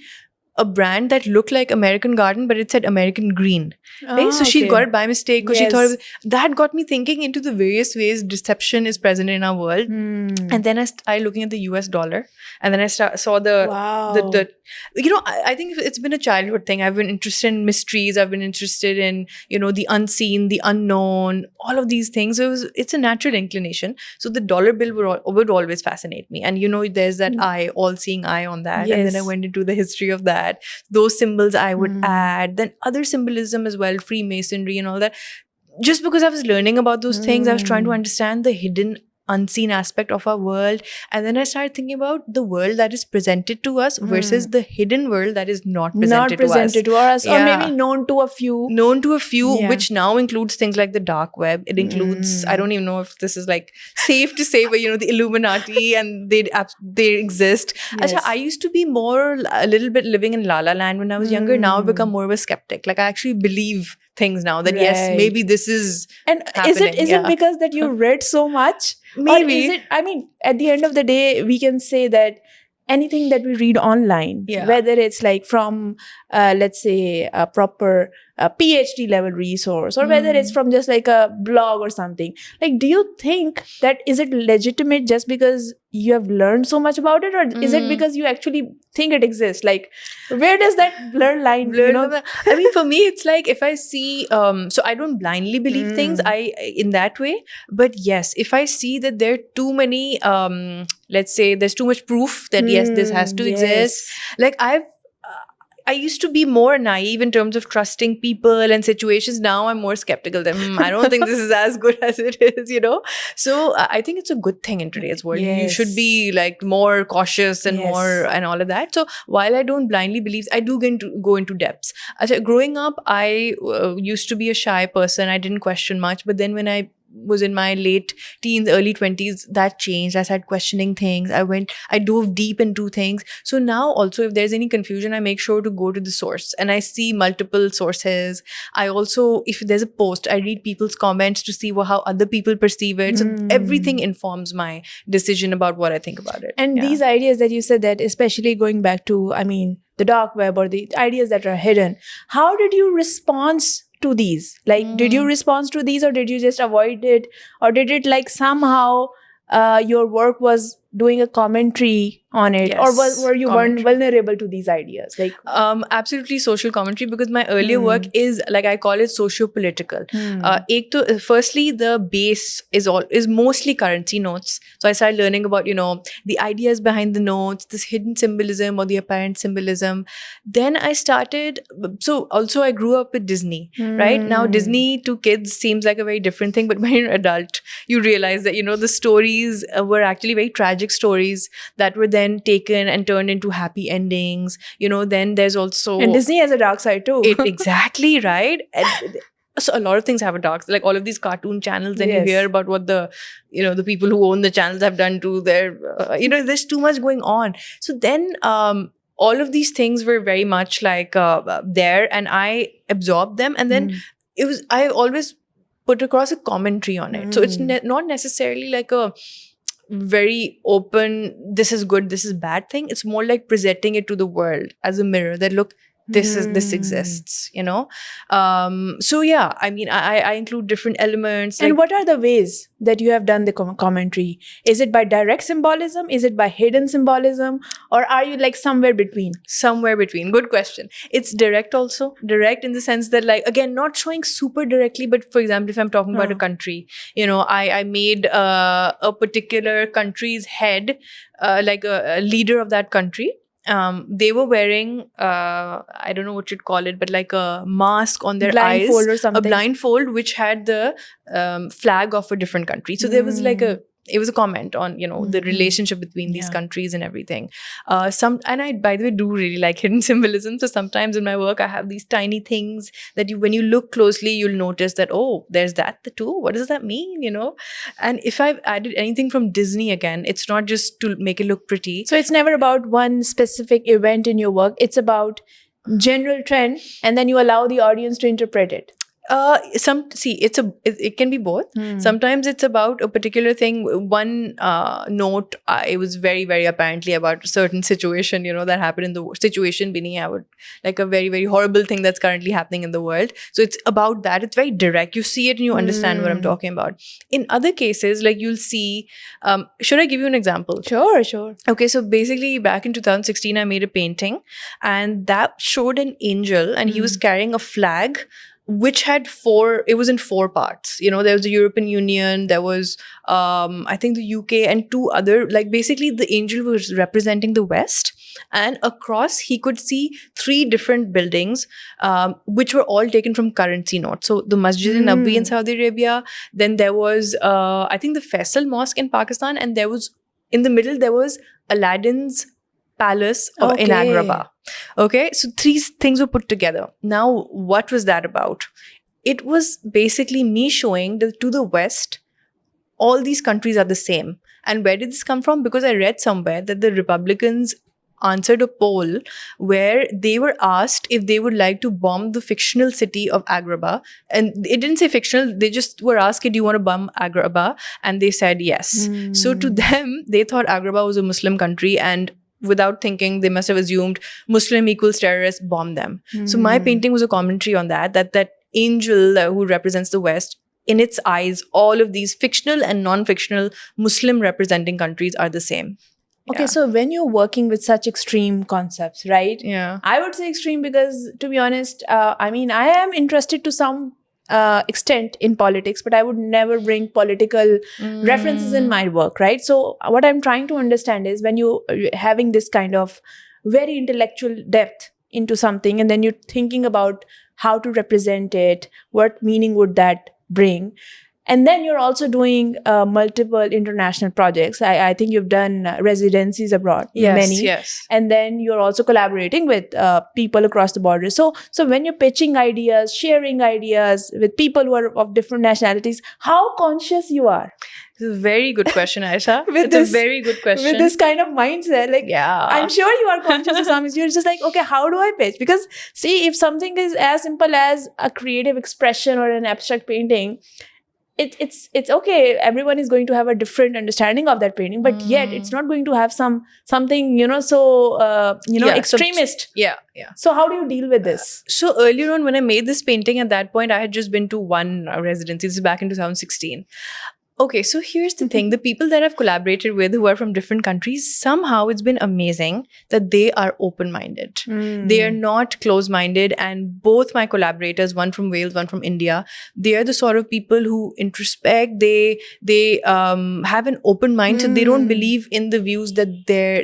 a brand that looked like American Garden, but it said American Green. Right? So she got it by mistake because she thought that got me thinking into the various ways deception is present in our world. And then I started looking at the US dollar, and then I saw the I think it's been a childhood thing. I've been interested in mysteries. I've been interested in, the unseen, the unknown, all of these things. It's a natural inclination. So the dollar bill would always fascinate me. And, there's that eye, all-seeing eye on that. And then I went into the history of that. Those symbols I would add. Then other symbolism as well, Freemasonry and all that. Just because I was learning about those things, I was trying to understand the hidden, unseen aspect of our world. And then I started thinking about the world that is presented to us versus the hidden world that is not presented to us. Or maybe known to a few. Which now includes things like the dark web. It includes, I don't even know if this is safe to say, but the Illuminati, and they exist. Yes. I used to be a little bit living in La La Land when I was younger. Now I've become more of a skeptic. I actually believe things now that yes, maybe this is happening. Is it because that you read so much? Maybe. Or is it, I mean, at the end of the day, we can say that anything that we read online, whether it's from, let's say, a proper a PhD level resource, or whether it's from just like a blog or something. Like, do you think that is it legitimate just because you have learned so much about it, or is it because you actually think it exists? Like, where does that blur line, you know? I mean, for me, it's like if I see, so I don't blindly believe things. In that way, but yes, if I see that there are too many, let's say there's too much proof that yes, this has to exist. Like I used to be more naive in terms of trusting people and situations. Now I'm more skeptical that I don't think this is as good as it is, you know. So I think it's a good thing in today's world. You should be like more cautious and more and all of that. So while I don't blindly believe, I do go into depths. Growing up, I used to be a shy person. I didn't question much. But then when I was in my late teens, early 20s, that changed. I started questioning things. I dove deep into things. So now also, if there's any confusion, I make sure to go to the source and I see multiple sources. I also, if there's a post, I read people's comments to see how other people perceive it. So everything informs my decision about what I think about it. And these ideas that you said, that especially going back to, I mean, the dark web or the ideas that are hidden, how did you respond to these? Like, did you respond to these, or did you just avoid it, or did it like somehow your work was doing a commentary on it, or were you vulnerable to these ideas? Like, absolutely social commentary, because my earlier work is, like, I call it socio-political. Firstly, the base is mostly currency notes. So I started learning about, you know, the ideas behind the notes, this hidden symbolism or the apparent symbolism. Then I started, so also I grew up with Disney, right? Now Disney to kids seems like a very different thing, but when you're an adult, you realize that, you know, the stories were actually very tragic stories that were then taken and turned into happy endings. You know, then there's also, and Disney has a dark side too. Exactly, right? And so a lot of things have a dark, like all of these cartoon channels, and you hear about what the, you know, the people who own the channels have done to their, you know, there's too much going on. So then all of these things were very much like there, and I absorbed them, and then I always put across a commentary on it. So it's not necessarily like a very open, this is good, this is bad thing. It's more like presenting it to the world as a mirror that, look, this exists, you know. So yeah, I mean, I include different elements. And what are the ways that you have done the commentary? Is it by direct symbolism? Is it by hidden symbolism? Or are you like somewhere between? Somewhere between. Good question. It's direct also. Direct in the sense that, like, again, not showing super directly, but for example, if I'm talking about a country, you know, I made a particular country's head, like a leader of that country. They were wearing, I don't know what you'd call it, but like a mask on their blindfold eyes, or something. A blindfold which had the flag of a different country. So there was like it was a comment on, you know, the relationship between these countries and everything. And I, by the way, do really like hidden symbolism. So sometimes in my work, I have these tiny things that when you look closely, you'll notice that, oh, there's that too. What does that mean? You know? And if I've added anything from Disney, again, it's not just to make it look pretty. So it's never about one specific event in your work. It's about general trend, and then you allow the audience to interpret it. It can be both. Sometimes it's about a particular thing. One note, it was very, very apparently about a certain situation, you know, that happened in the situation being like a very, very horrible thing that's currently happening in the world. So it's about that. It's very direct. You see it and you understand what I'm talking about. In other cases, like you'll see, should I give you an example? Sure. Okay, so basically back in 2016, I made a painting, and that showed an angel, and he was carrying a flag which had it was in 4 parts. You know, there was the European Union, there was, I think the UK, and 2 other, like basically the angel was representing the West. And across, he could see 3 different buildings, which were all taken from currency notes. So the Masjid Nabawi in Saudi Arabia, then there was, I think the Faisal Mosque in Pakistan, and there was, in the middle, there was Aladdin's palace in Agrabah. Okay, so 3 things were put together. Now, what was that about? It was basically me showing that to the West, all these countries are the same. And where did this come from? Because I read somewhere that the Republicans answered a poll where they were asked if they would like to bomb the fictional city of Agrabah. And it didn't say fictional, they just were asked, do you want to bomb Agrabah? And they said yes. So to them, they thought Agrabah was a Muslim country, and without thinking, they must have assumed Muslim equals terrorist, bomb them. So my painting was a commentary on that angel who represents the West. In its eyes, all of these fictional and non-fictional Muslim representing countries are the same. Okay, Yeah. so when you're working with such extreme concepts, right? Yeah. I would say extreme because, to be honest, I mean, I am interested to some extent in politics, but I would never bring political references in my work, right? So, what I'm trying to understand is when you're having this kind of very intellectual depth into something, and then you're thinking about how to represent it, what meaning would that bring? And then you're also doing multiple international projects. I think you've done residencies abroad, Yes, many. yes. And then you're also collaborating with people across the border. So when you're pitching ideas, sharing ideas with people who are of different nationalities, how conscious you are This is a very good question, Aisha. With It's this- a very good question. with this kind of mindset? Like, yeah. I'm sure you are conscious of some. You're just like, okay, how do I pitch? Because see, if something is as simple as a creative expression or an abstract painting, it's okay. Everyone is going to have a different understanding of that painting, but yet it's not going to have something so Yeah, extremist. Yeah, yeah. So how do you deal with this? So earlier on, when I made this painting, at that point, I had just been to one residency. This is back in 2016. Okay, so here's the thing. The people that I've collaborated with who are from different countries, somehow it's been amazing that they are open-minded. They are not close-minded. And both my collaborators, one from Wales, one from India, they are the sort of people who introspect. They have an open mind. So they don't believe in the views that they're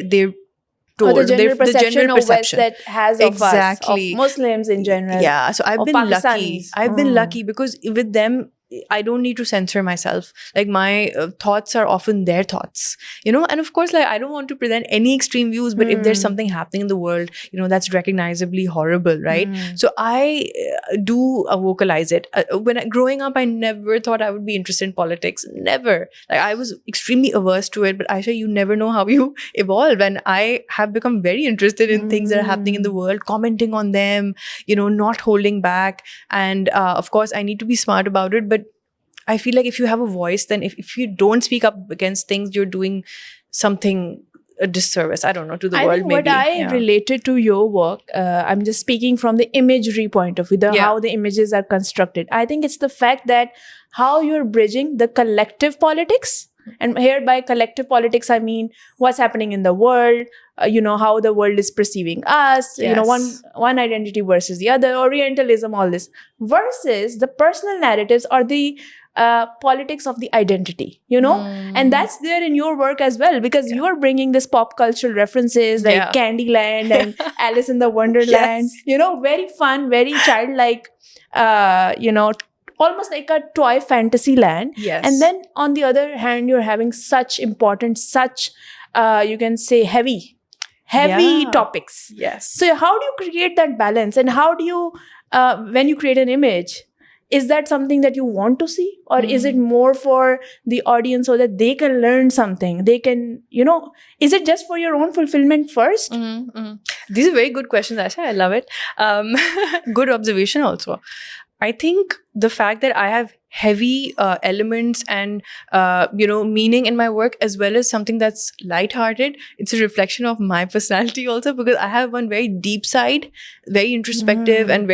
or told. the general The perception general of West perception. that has of us, Exactly. of Muslims in general. Yeah, so I've Of been lucky. Pakistanis. I've been lucky because with them, I don't need to censor myself. Like my thoughts are often their thoughts, and of course, like I don't want to present any extreme views, but if there's something happening in the world, that's recognizably horrible, right? So I do vocalize it. Growing up, I never thought I would be interested in politics. Never. Like I was extremely averse to it, but Aisha, you never know how you evolve. And I have become very interested in things that are happening in the world, commenting on them, not holding back. And of course, I need to be smart about it, but I feel like if you have a voice, then if you don't speak up against things, you're doing something a disservice. I don't know, to the I world. think Maybe. what I related to your work, I'm just speaking from the imagery point of view, how the images are constructed. I think it's the fact that how you're bridging the collective politics. And here by collective politics, I mean what's happening in the world, how the world is perceiving us, Yes. one identity versus the other, Orientalism, all this, versus the personal narratives or the politics of the identity, and that's there in your work as well, because you are bringing this pop cultural references like Candyland and Alice in the Wonderland, very fun, very childlike, almost like a toy fantasy land. Yes. And then on the other hand, you're having such important, such you can say heavy Yeah. topics. Yes. So how do you create that balance, and how do you when you create an image, is that something that you want to see, or is it more for the audience so that they can learn something, they can, is it just for your own fulfillment first? These are very good questions, Asha. I love it. Good observation also. I think the fact that I have heavy elements and meaning in my work, as well as something that's lighthearted, it's a reflection of my personality also, because I have one very deep side, very introspective and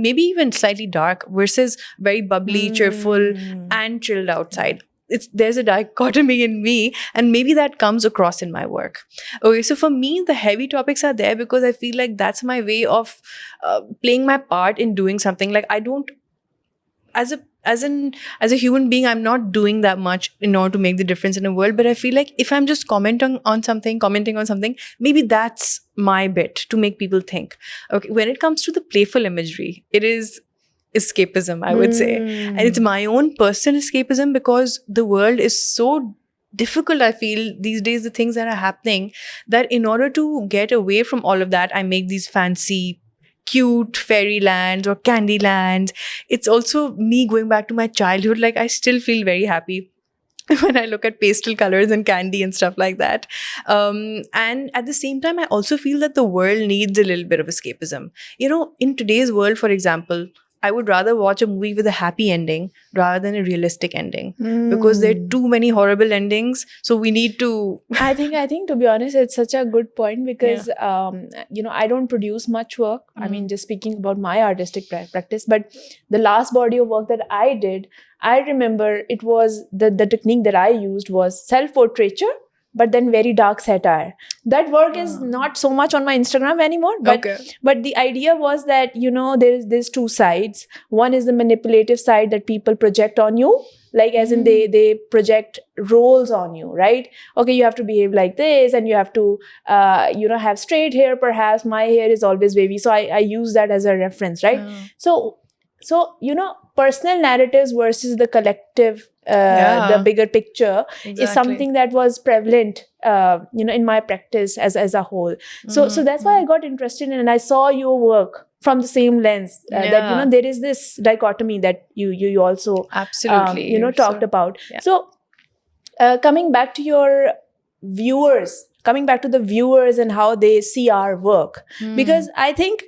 maybe even slightly dark, versus very bubbly, cheerful and chilled outside. There's a dichotomy in me, and maybe that comes across in my work. Okay, so for me, the heavy topics are there because I feel like that's my way of playing my part in doing something. Like I don't, as a human being, I'm not doing that much in order to make the difference in the world. But I feel like if I'm just commenting on something, maybe that's my bit to make people think. Okay, when it comes to the playful imagery, it is escapism, I would say. And it's my own personal escapism, because the world is so difficult, I feel, these days, the things that are happening, that in order to get away from all of that, I make these fancy, cute fairylands or candylands. It's also me going back to my childhood. Like I still feel very happy when I look at pastel colors and candy and stuff like that. And at the same time, I also feel that the world needs a little bit of escapism. In today's world, for example, I would rather watch a movie with a happy ending rather than a realistic ending, because there are too many horrible endings. So we need to. I think to be honest, it's such a good point because I don't produce much work. I mean, just speaking about my artistic practice, but the last body of work that I did, I remember it was the technique that I used was self-portraiture, but then very dark satire. That work is not so much on my Instagram anymore, but Okay. but the idea was that there's two sides. One is the manipulative side that people project on you, like as in they project roles on you, right? Okay, you have to behave like this, and you have to have straight hair. Perhaps my hair is always wavy, so I use that as a reference, right? So personal narratives versus the collective, the bigger picture is something that was prevalent in my practice as a whole. So that's why I got interested in, and I saw your work from the same lens, that there is this dichotomy that you also Absolutely talked about. So coming back to your viewers, coming back to the viewers and how they see our work, because I think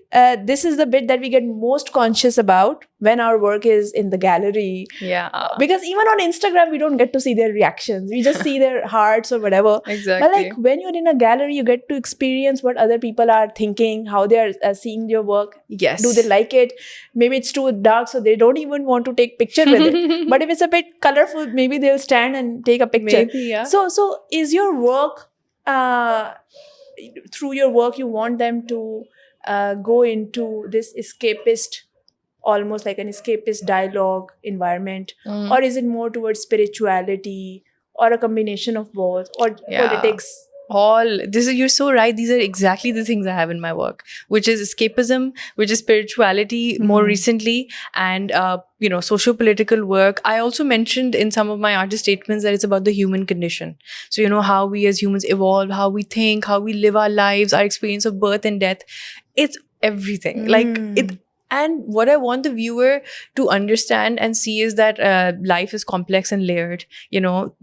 this is the bit that we get most conscious about when our work is in the gallery. Because even on Instagram, we don't get to see their reactions. We just see their hearts or whatever. Exactly. But like when you're in a gallery, you get to experience what other people are thinking, how they are seeing your work. Yes. Do they like it? Maybe it's too dark, so they don't even want to take picture with it. But if it's a bit colorful, maybe they'll stand and take a picture. Maybe, yeah. So is your work, through your work, you want them to go into this escapist, almost like an escapist dialogue environment, or is it more towards spirituality, or a combination of both, or politics? You're so right. These are exactly the things I have in my work, which is escapism, which is spirituality more recently, and socio-political work. I also mentioned in some of my artist statements that it's about the human condition. So how we as humans evolve, how we think, how we live our lives, our experience of birth and death. It's everything. Like it. And what I want the viewer to understand and see is that life is complex and layered.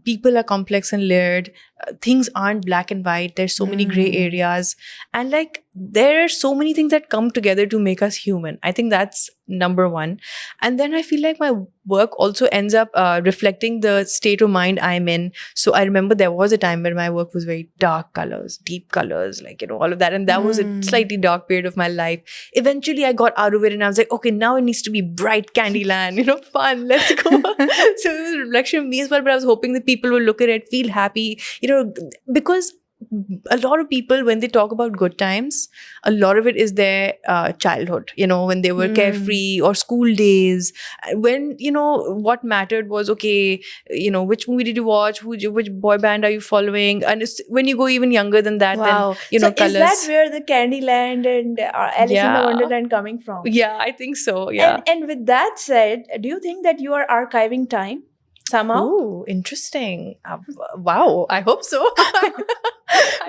People are complex and layered. Things aren't black and white. There's so many gray areas. And like, there are so many things that come together to make us human. I think that's number one. And then I feel like my work also ends up reflecting the state of mind I'm in. So I remember there was a time when my work was very dark colors, deep colors, like, all of that. And that was a slightly dark period of my life. Eventually I got out of it and I was like, okay, now it needs to be bright Candyland, fun, let's go. So it was a reflection of me as well, but I was hoping that people will look at it, feel happy, because a lot of people, when they talk about good times, a lot of it is their childhood, when they were carefree, or school days, when, what mattered was, okay, which movie did you watch, which boy band are you following, and when you go even younger than that, then, so colors. Is that where the Candyland and Alice in the Wonderland coming from? Yeah, I think so, yeah. And with that said, do you think that you are archiving time somehow? Oh, interesting. Wow, I hope so.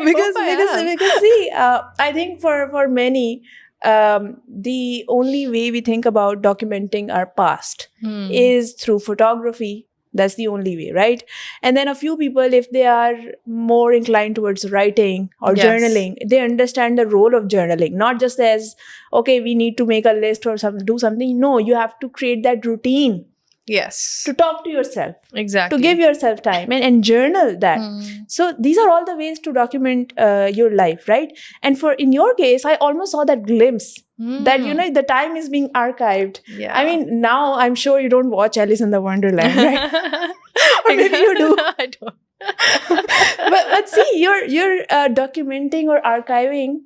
because see, I think for many, the only way we think about documenting our past is through photography. That's the only way, right? And then a few people, if they are more inclined towards writing or journaling, they understand the role of journaling, not just as, okay, we need to make a list or do something. No, you have to create that routine. Yes. To talk to yourself. Exactly. To give yourself time and journal that. So these are all the ways to document your life, right? And in your case, I almost saw that glimpse that, the time is being archived. Yeah. I mean, now I'm sure you don't watch Alice in the Wonderland, right? Or maybe you do. I don't. but see, you're documenting or archiving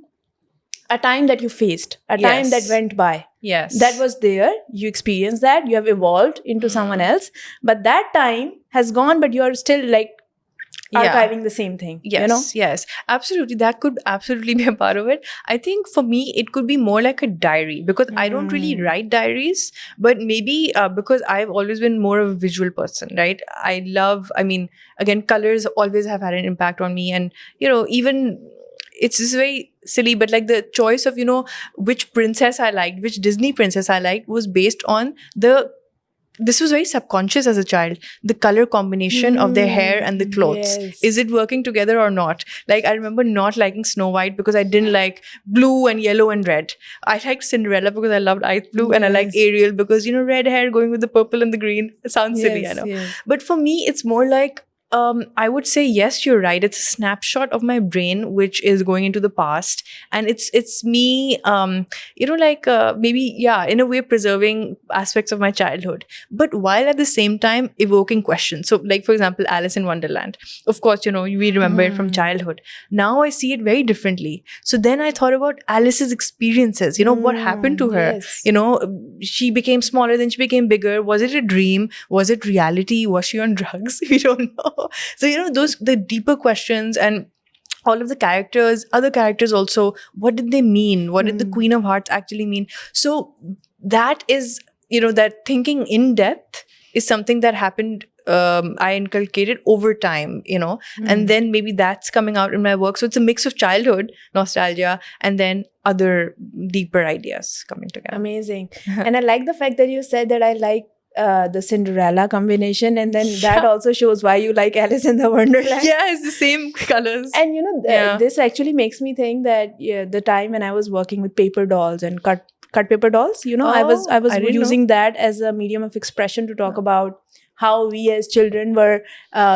a time that you faced, a time that went by. Yes. That was there. You experienced that. You have evolved into someone else. But that time has gone, but you're still like archiving the same thing. Yes, yes. Absolutely. That could absolutely be a part of it. I think for me, it could be more like a diary, because I don't really write diaries, but maybe because I've always been more of a visual person, right? Again, colors always have had an impact on me. And, even it's just very silly, but like the choice of, which princess I liked, which Disney princess I liked, was based on the this was very subconscious as a child. The color combination of their hair and the clothes. Yes. Is it working together or not? Like, I remember not liking Snow White because I didn't like blue and yellow and red. I liked Cinderella because I loved ice blue, and I liked Yes. Ariel because, red hair going with the purple and the green. It sounds silly, I know. Yes. But for me, it's more like, I would say, yes, you're right. It's a snapshot of my brain which is going into the past, and it's me, maybe, yeah, in a way preserving aspects of my childhood, but while at the same time evoking questions. So, like, for example, Alice in Wonderland. Of course, we remember it from Mm. childhood. Now I see it very differently. So then I thought about Alice's experiences. What happened to her? Yes. She became smaller, then she became bigger. Was it a dream? Was it reality? Was she on drugs? We don't know. So, those, the deeper questions, and all of the characters, other characters also, what did they mean? What did the Mm. Queen of Hearts actually mean? So that is, that thinking in depth is something that happened. I inculcated over time, Mm. and then maybe that's coming out in my work. So it's a mix of childhood nostalgia and then other deeper ideas coming together. Amazing. And I like the fact that you said that I like the Cinderella combination, and then that Yeah. also shows why you like Alice in the Wonderland. Yeah, it's the same colors. And Yeah. this actually makes me think that the time when I was working with paper dolls and cut paper dolls, I was Oh, I didn't know. using that as a medium of expression to talk about how we as children were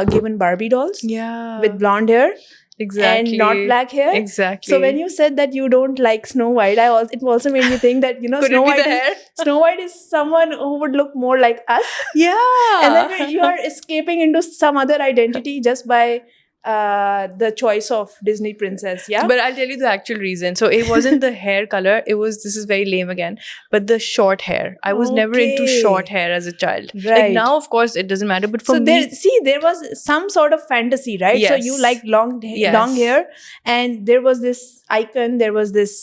given Barbie dolls Yeah. with blonde hair exactly. and not black hair. Exactly. So when you said that you don't like Snow White, it also made me think that Could Snow it be White the is, hair? Snow White is someone who would look more like us, Yeah. and then you are escaping into some other identity just by the choice of Disney princess. Yeah. But I'll tell you the actual reason. So it wasn't the hair color. This is very lame again, but the short hair. I was never into Okay. short hair as a child. Like Right. now, of course, it doesn't matter. But for So me, there was some sort of fantasy, right? So you Yes. like long Yes. hair, and there was this icon, there was this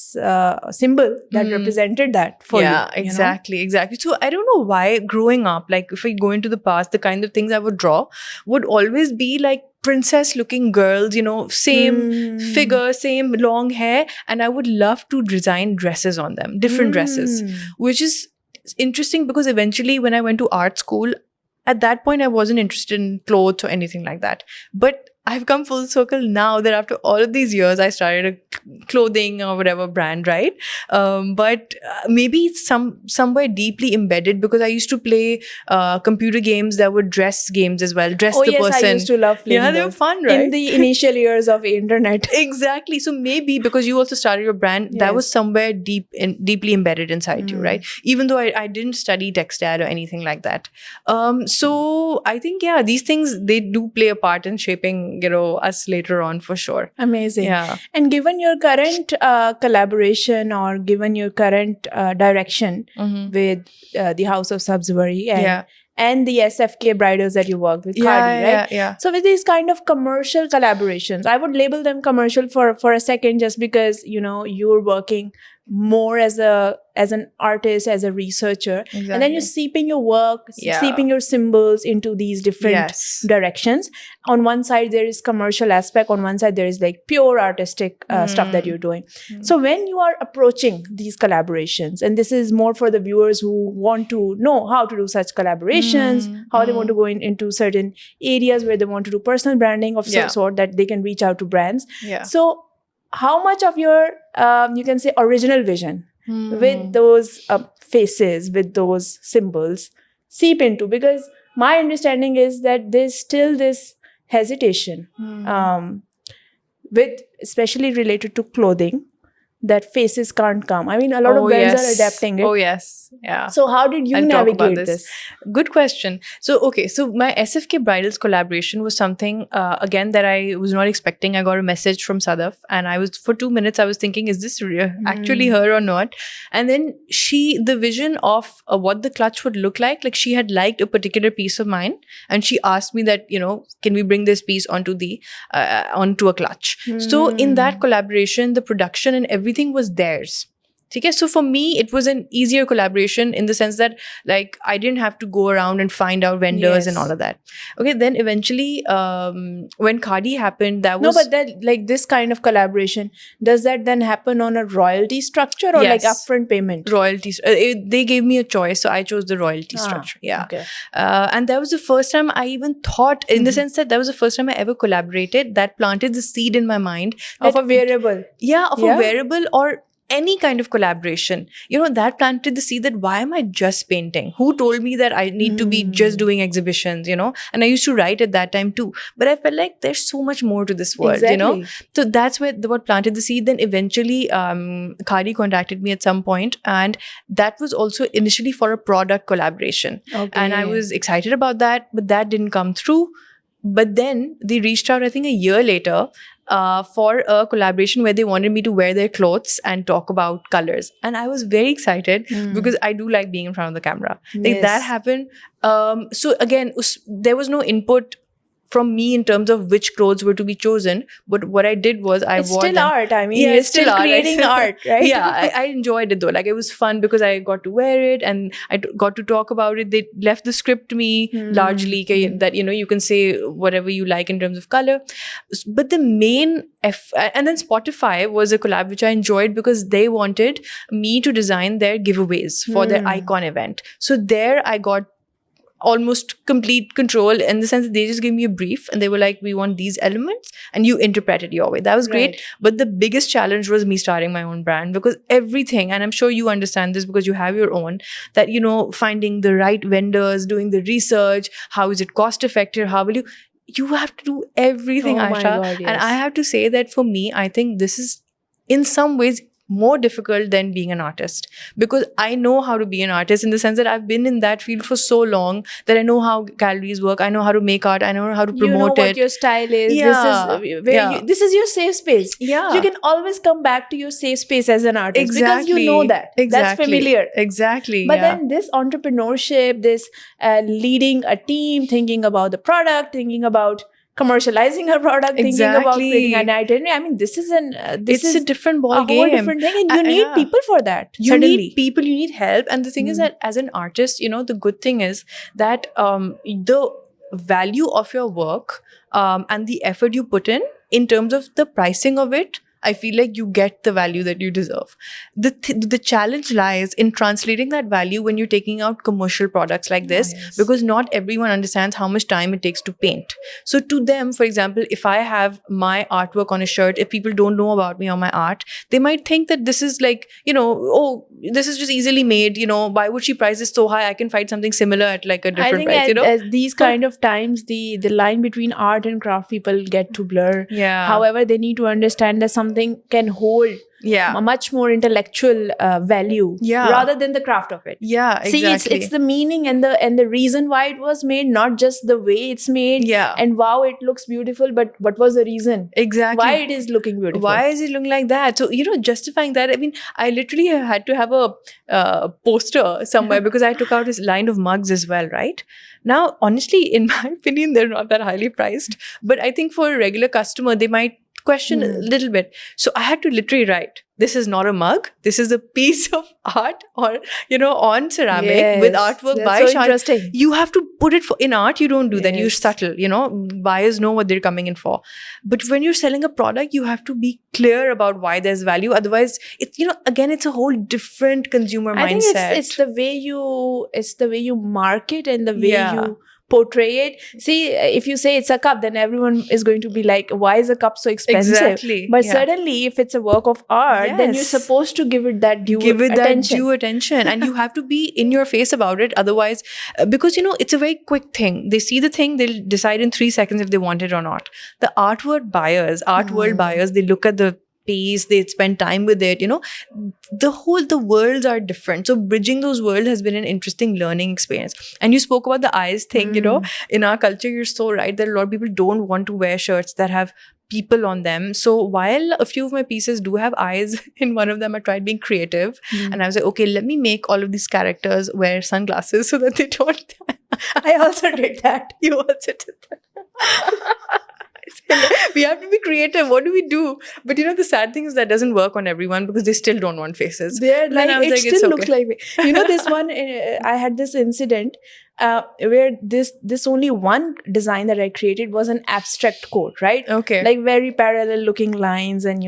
symbol that Mhm. represented that for you. yeah, you know? exactly. So I don't know why growing up, like if I go into the past, the kind of things I would draw would always be like princess looking girls, same Mm. figure, same long hair. And I would love to design dresses on them, different dresses, Mm. which is interesting because eventually when I went to art school, at that point I wasn't interested in clothes or anything like that. But I've come full circle now that after all of these years, I started a clothing or whatever brand, right? But maybe it's somewhere deeply embedded because I used to play computer games that were dress games as well. Dress Oh the yes, person. I used to love playing Yeah, they were those. fun, right? In the initial years of internet. Exactly. So maybe because you also started your brand, that was Yes. somewhere deeply embedded inside you, Mm. right? Even though I didn't study textile or anything like that. So I think, yeah, these things, they do play a part in shaping, us later on for sure. Amazing. Yeah. And given your current collaboration, or given your current direction Mhm. with the House of Subsidiary Yeah. and the SFK bridals that you worked with, Cardi, right? Yeah. So with these kind of commercial collaborations, I would label them commercial for a second, just because you're working more as an artist, as a researcher, Exactly. and then you're seeping your work, Yeah. seeping your symbols into these different Yes. directions. On one side there is commercial aspect, on one side there is like pure artistic stuff that you're doing. So when you are approaching these collaborations, and this is more for the viewers who want to know how to do such collaborations, how they want to go into certain areas where they want to do personal branding of Yeah. some sort, that they can reach out to brands. Yeah. So how much of your you can say original vision with those faces, with those symbols, seep into? Because my understanding is that there's still this hesitation with, especially related to clothing, that faces can't come. I mean, a lot of brands are adapting it. Oh yes. Yeah. So how did you I'll talk about navigate this. this? Good question. So my SFK Bridals collaboration was something, again, that I was not expecting. I got a message from Sadaf, and for 2 minutes, I was thinking, is this actually her or not? And then the vision of what the clutch would look like she had liked a particular piece of mine, and she asked me that, can we bring this piece onto a clutch? So in that collaboration, the production and everything was theirs. Okay, so for me, it was an easier collaboration in the sense that like I didn't have to go around and find out vendors and Yes. all of that. Okay, then eventually, when Khadi happened, that No, was but that like this kind of collaboration, does that then happen on a royalty structure or like Yes. upfront payment? royalties. They gave me a choice, so I chose the royalty Ah, structure. Yeah, Okay. and that was the first time I even thought, in the Mhm. sense that that was the first time I ever collaborated. That planted the seed in my mind Of that a variable. yeah, of Yeah. a wearable or any kind of collaboration, that planted the seed that why am I just painting? Who told me that I need to be just Hmm. doing exhibitions? And I used to write at that time too, but I felt like there's so much more to this world. Exactly. So that's what planted the seed. Then eventually, Khadi contacted me at some point, and that was also initially for a product collaboration. Okay. And I was excited about that, but that didn't come through. But then they reached out, I think, a year later, for a collaboration where they wanted me to wear their clothes and talk about colors. And I was very excited Hmm. because I do like being in front of the camera. Like Yes. that happened. So again, there was no input from me in terms of which clothes were to be chosen. But what I did was I It's wore still them. art. I mean, Yeah, you're it's still still art. creating art, right? Yeah, I enjoyed it though. Like it was fun because I got to wear it and I got to talk about it. They left the script to me largely, that you can say whatever you like in terms of color. But the main and then Spotify was a collab which I enjoyed because they wanted me to design their giveaways for their icon event. So there I got almost complete control, in the sense that they just gave me a brief and they were like, we want these elements and you interpret it your way. That was great. Right. But the biggest challenge was me starting my own brand, because everything, and I'm sure you understand this because you have your own, that finding the right vendors, doing the research, how is it cost effective, how will you have to do everything, Oh my Aisha. God, And I yes. have to say that for me, I think this is in some ways more difficult than being an artist, because I know how to be an artist, in the sense that I've been in that field for so long that I know how galleries work, I know how to make art, I know how to You know promote what it. your style is. Yeah, This is where yeah. this is your safe space. Yeah. You can always come back to your safe space as an artist because you Exactly. know that. That's Exactly. familiar. Exactly. But yeah. then this entrepreneurship, this leading a team, thinking about the product, thinking about commercializing a product, thinking about creating an Exactly. identity. I mean, this is It's a different ball a game. whole different thing, and you need Yeah. people for that. You Suddenly, need people, you need help. And the thing is that as an artist, the good thing is that the value of your work, and the effort you put in terms of the pricing of it, I feel like you get the value that you deserve. The challenge lies in translating that value when you're taking out commercial products like this, yes. because not everyone understands how much time it takes to paint. So to them, for example, if I have my artwork on a shirt, if people don't know about me or my art, they might think that this is like, oh, this is just easily made, why would she price this so high? I can find something similar at like a I different think price, at these kind of times, the line between art and craft people get to blur. Yeah. However, they need to understand that something can hold Yeah. a much more intellectual value, Yeah. rather than the craft of it. Yeah, exactly. See, it's the meaning and the reason why it was made, not just the way it's made. Yeah. And wow, it looks beautiful, but what was the reason? Exactly. Why it is looking beautiful? Why is it looking like that? So, justifying that, I mean, I literally had to have a poster somewhere because I took out this line of mugs as well, right? Now, honestly, in my opinion, they're not that highly priced. But I think for a regular customer, they might question a little bit. So I had to literally write, this is not a mug. This is a piece of art, or, on ceramic with artwork that's by so Shan. interesting. You have to put it in art. You don't do that. You're Yes. subtle, buyers know what they're coming in for. But when you're selling a product, you have to be clear about why there's value. Otherwise, again, it's a whole different consumer I think mindset. it's the way you market and the way Yeah. you portray it. See, if you say it's a cup, then everyone is going to be like, why is a cup so expensive? Exactly. But Yeah. suddenly, if it's a work of art, then you're Yes. supposed to give it that due Give it attention. that due attention, and you have to be in your face about it. Otherwise, because it's a very quick thing. They see the thing, they'll decide in 3 seconds if they want it or not. The art world buyers, they look at the piece, they spend time with it. The worlds are different. So bridging those worlds has been an interesting learning experience. And you spoke about the eyes thing. In our culture, you're so right that a lot of people don't want to wear shirts that have people on them. So while a few of my pieces do have eyes, in one of them I tried being creative, and I was like, okay, let me make all of these characters wear sunglasses so that they don't. I also did that. You also did that. We have to be creative. What do we do? But the sad thing is that doesn't work on everyone because they still don't want faces. They're Then I like, was it like, it's still looks okay. like this one. I had this incident where this only one design that I created was an abstract quote, right? Okay. Like very parallel looking lines, and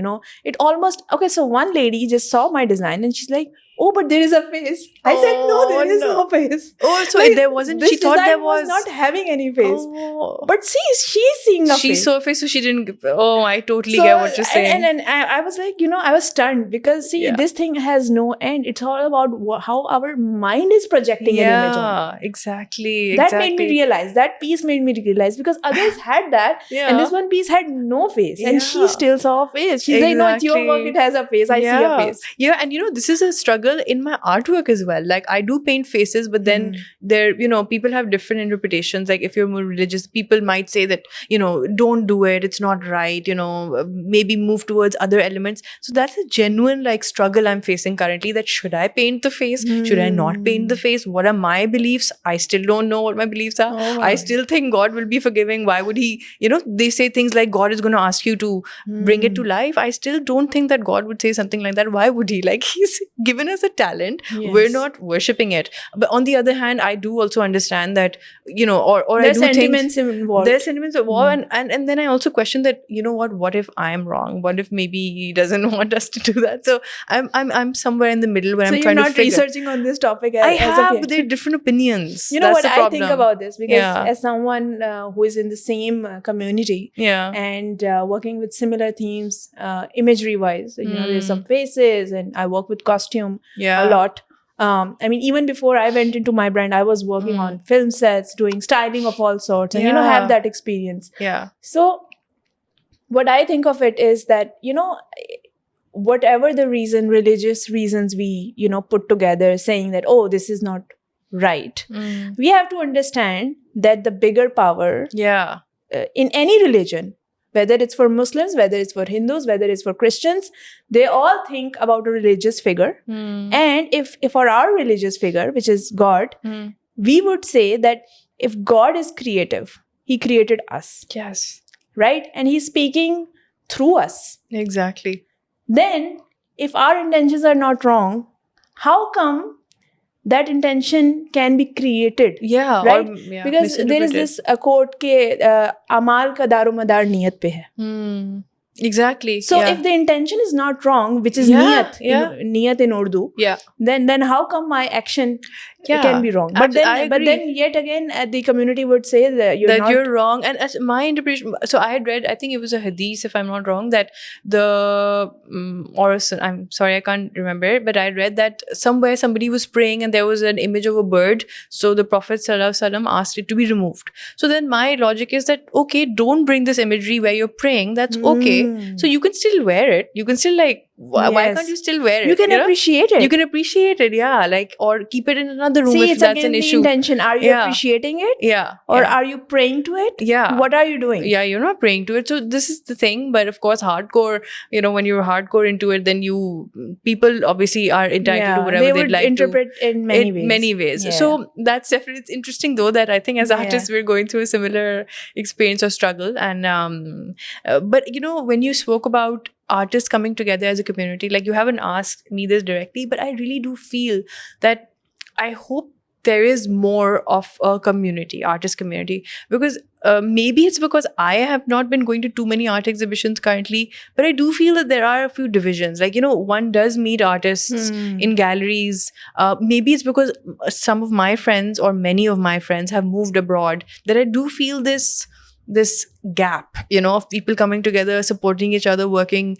it almost okay. So one lady just saw my design and she's like, "Oh, but there is a face." I said, "No, there is no face." Oh, so Like, there wasn't. This She thought design there was not having any face. Oh. But see, she's seeing a She face. saw a face, so she didn't. Oh, I totally So, get what you're saying. And I was like, I was stunned because see, Yeah. this thing has no end. It's all about how our mind is projecting an image on. Yeah, exactly. That made me realize. That piece made me realize because others had that, Yeah. and this one piece had no face, and she Yeah. still saw a face. She's like, "No, it's your work. Exactly. It has a face. I see a face." Yeah, and this is a struggle in my artwork as well. Like I do paint faces, but then there, people have different interpretations. Like if you're more religious, people might say that, don't do it. It's not right. Maybe move towards other elements. So that's a genuine like struggle I'm facing currently. That should I paint the face? Should I not paint the face? What are my beliefs? I still don't know what my beliefs are. Oh, I still think God will be forgiving. Why would he, they say things like God is going to ask you to bring it to life. I still don't think that God would say something like that. Why would he? Like he's given us a talent. We're not worshipping it. But on the other hand, I do also understand that, or there's I do sentiments think involved. there's sentiments involved. And then I also question that, what if I'm wrong? What if maybe he doesn't want us to do that? So I'm somewhere in the middle where So I'm you're trying to not figure. researching on this topic as, I as have, of yet. there are different opinions. You know That's what the I think problem. about this because Yeah. as someone who is in the same community Yeah. and working with similar themes, imagery wise, there's some faces, and I work with costume Yeah. a lot. I mean, even before I went into my brand, I was working on film sets, doing styling of all sorts, and Yeah. have that experience. Yeah. So, what I think of it is that whatever the reason, religious reasons we put together, saying that this is not right, we have to understand that the bigger power Yeah. in any religion, whether it's for Muslims, whether it's for Hindus, whether it's for Christians, they all think about a religious figure. And if for our religious figure, which is God, we would say that if God is creative, he created us, Yes. right? And he's speaking through us. Exactly. Then if our intentions are not wrong, how come that intention can be created? Yeah. Right? Or, yeah, Because there is misinterpreted. this quote ke amal ka daromadar niyat pe hai. Exactly. So yeah. if the intention is not wrong, which is Yeah, niyat, niyat in Urdu, Yeah. then how come my action Yeah. can be wrong? But I agree. then yet again, the community would say that you're wrong. And as my interpretation, so I had read, I think it was a hadith, if I'm not wrong, that the I'm sorry, I can't remember it, but I read that somewhere somebody was praying and there was an image of a bird. So the Prophet ﷺ asked it to be removed. So then my logic is that, okay, don't bring this imagery where you're praying. That's okay. So you can still wear it. You can still why Yes. can't you still wear it? you can appreciate it. You can appreciate it, yeah. Like, or keep it in another room See, if it's that's again an the issue. intention. Are you Yeah. appreciating it? Yeah. Or yeah. are you praying to it? Yeah. What are you doing? Yeah, you're not praying to it. So this is the thing. But of course, hardcore, when you're hardcore into it, then people obviously are entitled to whatever they they'd would like interpret in many ways. Many ways. Yeah. So that's definitely, it's interesting though that I think as Yeah. artists, we're going through a similar experience or struggle. And but when you spoke about artists coming together as a community, like you haven't asked me this directly, but I really do feel that I hope there is more of a community, artist community, because maybe it's because I have not been going to too many art exhibitions currently, but I do feel that there are a few divisions. Like, one does meet artists in galleries. Maybe it's because some of my friends or many of my friends have moved abroad that I do feel this gap, of people coming together, supporting each other, working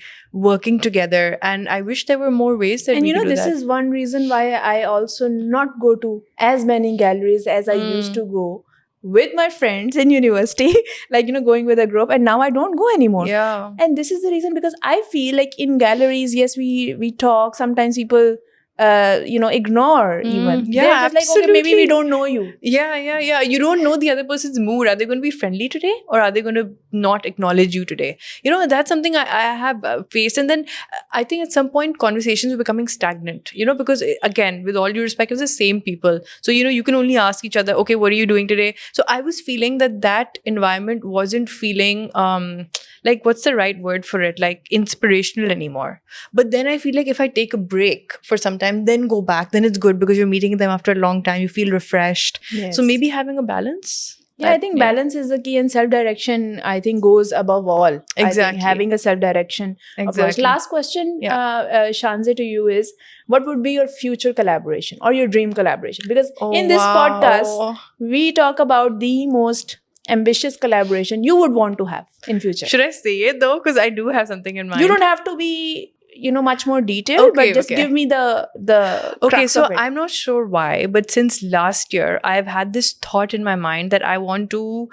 together. And I wish there were more ways that And we could do this that. is one reason why I also not go to as many galleries as I used to go with my friends in university, like, going with a group, and now I don't go anymore. Yeah. And this is the reason, because I feel like in galleries, yes, we talk. Sometimes people ignore even. yeah, They're just like, okay, maybe we absolutely. don't know you. Yeah. You don't know the other person's mood. Are they going to be friendly today, or are they going to not acknowledge you today? That's something I have faced. And then I think at some point conversations are becoming stagnant, because again, with all due respect, it's the same people. So, you can only ask each other, okay, what are you doing today? So I was feeling that environment wasn't feeling, like, what's the right word for it? Like inspirational anymore. But then I feel like if I take a break for some time, then go back, then it's good because you're meeting them after a long time. You feel refreshed. Yes. So maybe having a balance. Yeah, I think balance is the key, and self-direction, I think, goes above all. I think Exactly. having a self-direction approach. Exactly. Last question, Shanze, to you is, what would be your future collaboration or your dream collaboration? Because in this podcast, we talk about the most ambitious collaboration you would want to have in future. Should I say it though? Because I do have something in mind. You don't have to be much more detailed, but just give me the okay, so of it. I'm not sure why, but since last year I've had this thought in my mind that I want to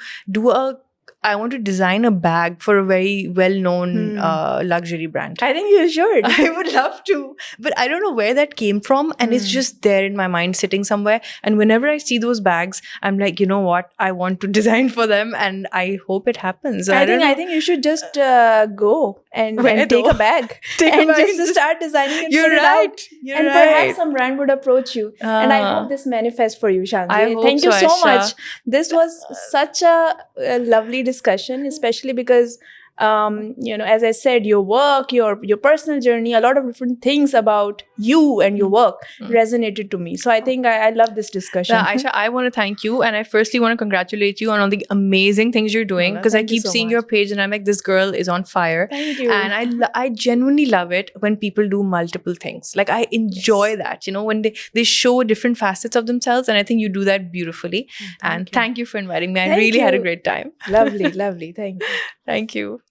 design a bag for a very well-known luxury brand. I think you should. I would love to, but I don't know where that came from, and it's just there in my mind, sitting somewhere. And whenever I see those bags, I'm like, you know what? I want to design for them, and I hope it happens. I think you should just go and take a bag and just start designing it. You're right. And perhaps some brand would approach you. And I hope this manifests for you, Shanze. Thank you so much. This was such a lovely discussion, especially because as I said, your work, your personal journey, a lot of different things about you and your work resonated to me. So I think I love this discussion. Aisha, I want to thank you, and I firstly want to congratulate you on all the amazing things you're doing, because I keep seeing your page and I'm like, this girl is on fire. Thank you. And I genuinely love it when people do multiple things. Like, I enjoy that, when they show different facets of themselves, and I think you do that beautifully. Thank you for inviting me. I really had a great time. Lovely. Thank you. Thank you.